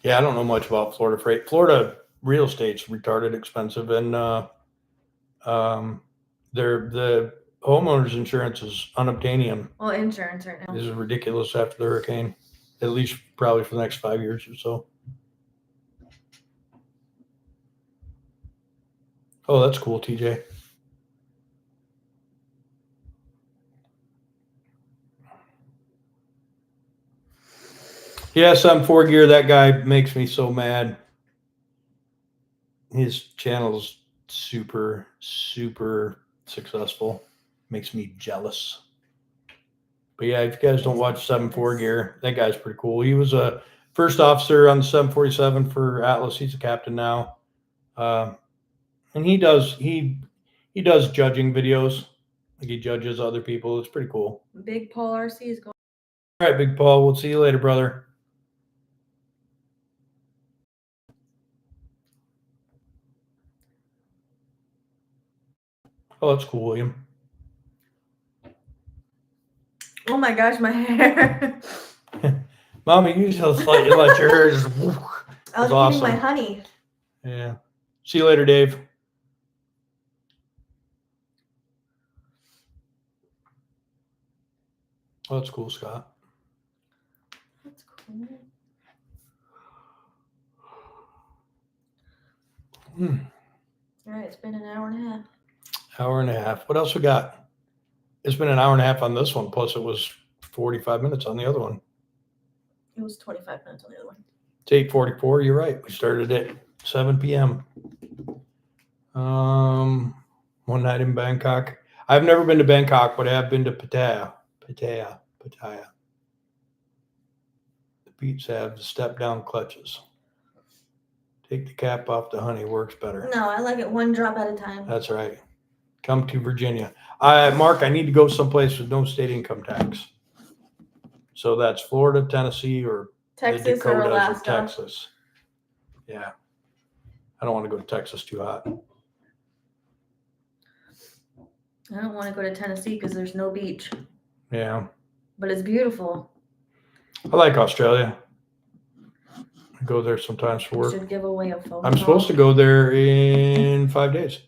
Speaker 1: Yeah, I don't know much about Florida freight. Florida real estate's retarded expensive, and the homeowners insurance is unobtainium.
Speaker 4: Well, insurance right now.
Speaker 1: This is ridiculous after the hurricane, at least probably for the next 5 years or so. Oh, that's cool, TJ. Yes, I'm 4Gear. That guy makes me so mad. His channel's super, super successful. Makes me jealous. But yeah, if you guys don't watch 7-4Gear, that guy's pretty cool. He was a first officer on the 747 for Atlas. He's a captain now. And he does judging videos. Like he judges other people. It's pretty cool.
Speaker 4: Big Paul RC is going.
Speaker 1: All right, Big Paul. We'll see you later, brother. Oh, that's cool, William.
Speaker 4: Oh my gosh, my hair.
Speaker 1: Mommy, you just let your hair just.
Speaker 4: I was
Speaker 1: That's
Speaker 4: eating
Speaker 1: awesome.
Speaker 4: my honey.
Speaker 1: Yeah. See you later, Dave. Oh, that's cool, Scott.
Speaker 4: That's cool. All right, it's been an hour and a half.
Speaker 1: Hour and a half. What else we got? It's been an hour and a half on this one, plus it was 45 minutes on the other one.
Speaker 4: It was 25 minutes on the other one.
Speaker 1: It's 8:44. You're right. We started at 7 p.m. One night in Bangkok. I've never been to Bangkok, but I have been to Pattaya. The beats have the step-down clutches. Take the cap off the honey. Works better.
Speaker 4: No, I like it one drop at a time.
Speaker 1: That's right. Come to Virginia. Mark, I need to go someplace with no state income tax. So that's Florida, Tennessee, or
Speaker 4: Texas
Speaker 1: the Dakotas
Speaker 4: or Alaska.
Speaker 1: Texas. Yeah. I don't want to go to Texas too hot.
Speaker 4: I don't want to go to Tennessee because there's no beach,
Speaker 1: Yeah.
Speaker 4: but it's beautiful.
Speaker 1: I like Australia. I go there sometimes for
Speaker 4: We
Speaker 1: work.
Speaker 4: should give away a phone.
Speaker 1: I'm supposed to go there in 5 days.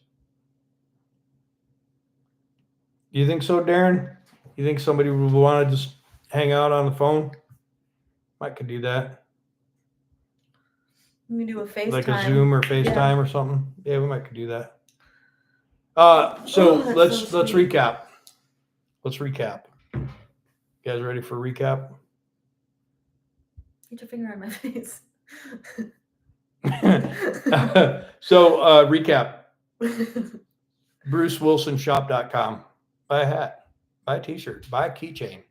Speaker 1: You think so, Darren? You think somebody would want to just hang out on the phone? I could do that.
Speaker 4: We can do a FaceTime.
Speaker 1: Like a Zoom or FaceTime or something. Yeah, we might could do that. So
Speaker 4: that's
Speaker 1: let's
Speaker 4: so sweet.
Speaker 1: recap. Let's recap. You guys ready for a recap?
Speaker 4: Get your finger on my face.
Speaker 1: So recap. BruceWilsonShop.com. Buy a hat, buy a t-shirt, buy a keychain.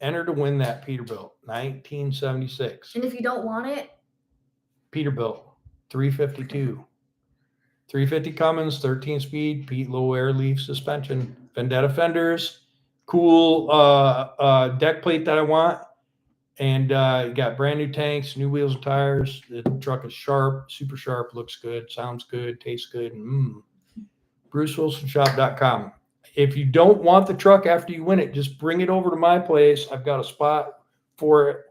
Speaker 1: Enter to win that Peterbilt 1976.
Speaker 4: And if you don't want it,
Speaker 1: Peterbilt 352. 350 Cummins, 13-speed, Pete low air leaf suspension, Vendetta fenders, cool deck plate that I want, and you got brand new tanks, new wheels and tires. The truck is sharp, super sharp, looks good, sounds good, tastes good. BruceWilsonShop.com. If you don't want the truck after you win it, just bring it over to my place. I've got a spot for it.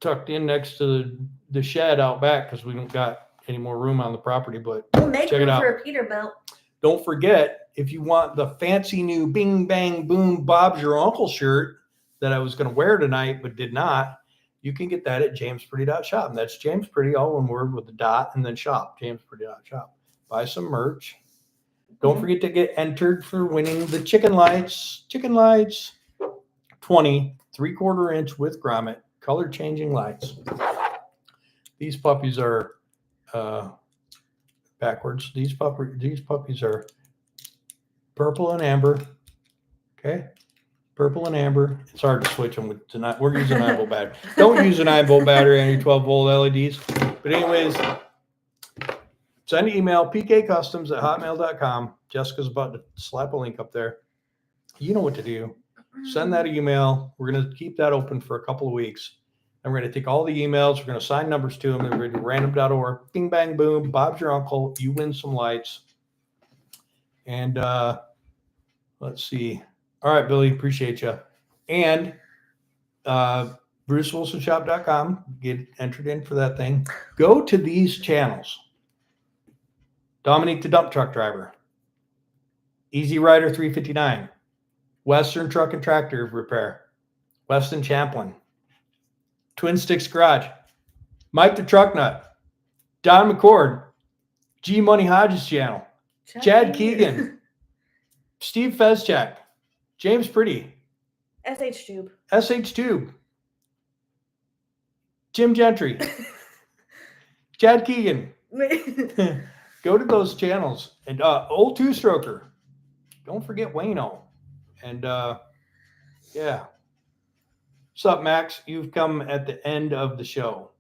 Speaker 1: tucked in next to the shed out back because we don't got any more room on the property. But
Speaker 4: We'll make
Speaker 1: check it
Speaker 4: room
Speaker 1: out.
Speaker 4: for a Peterbilt.
Speaker 1: Don't forget, if you want the fancy new Bing Bang Boom Bob's Your Uncle shirt that I was going to wear tonight but did not, you can get that at jamespretty.shop. And that's James Pretty, all one word with a dot, and then shop, jamespretty.shop. Buy some merch. Don't forget to get entered for winning the Chicken Lights 20 3/4 inch with grommet color changing lights. These puppies are backwards. These puppies are purple and amber. Okay. Purple and amber. It's hard to switch them with tonight. We're using 9-volt battery. Don't use a 9-volt battery on your 12-volt LEDs. But anyways, send an email, pkcustoms@hotmail.com. Jessica's about to slap a link up there. You know what to do. Send that email. We're going to keep that open for a couple of weeks. And we're going to take all the emails. We're going to assign numbers to them. And we're going to do random.org. Bing, bang, boom. Bob's your uncle. You win some lights. And let's see. All right, Billy. Appreciate you. And BruceWilsonShop.com. Get entered in for that thing. Go to these channels. Dominique the Dump Truck Driver. Easy Rider 359. Western Truck and Tractor Repair. Weston Champlin. Twin Sticks Garage. Mike the Truck Nut. Don McCord. G Money Hodges channel. Chad Keegan. Steve Fezchak. James Pretty.
Speaker 4: SH Tube.
Speaker 1: SH Tube. Jim Gentry. Chad Keegan. Go to those channels. And Old Two Stroker. Don't forget Wayno. And yeah. What's up, Max? You've come at the end of the show.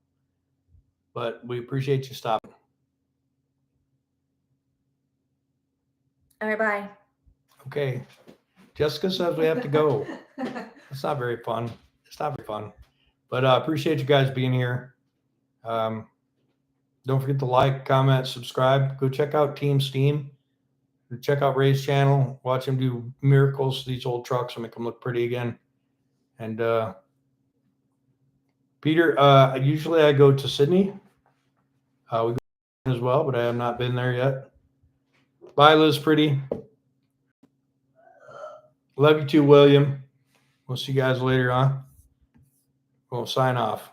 Speaker 1: But we appreciate you stopping.
Speaker 4: All right, bye.
Speaker 1: Okay. Jessica says we have to go. It's not very fun. It's not very fun. But appreciate you guys being here. Don't forget to like, comment, subscribe. Go check out Team Steam. Check out Ray's channel. Watch him do miracles to these old trucks and make them look pretty again. And Peter, usually I go to Sydney. We go as well, but I have not been there yet. Bye, Liz Pretty. Love you too, William. We'll see you guys later on. We'll sign off.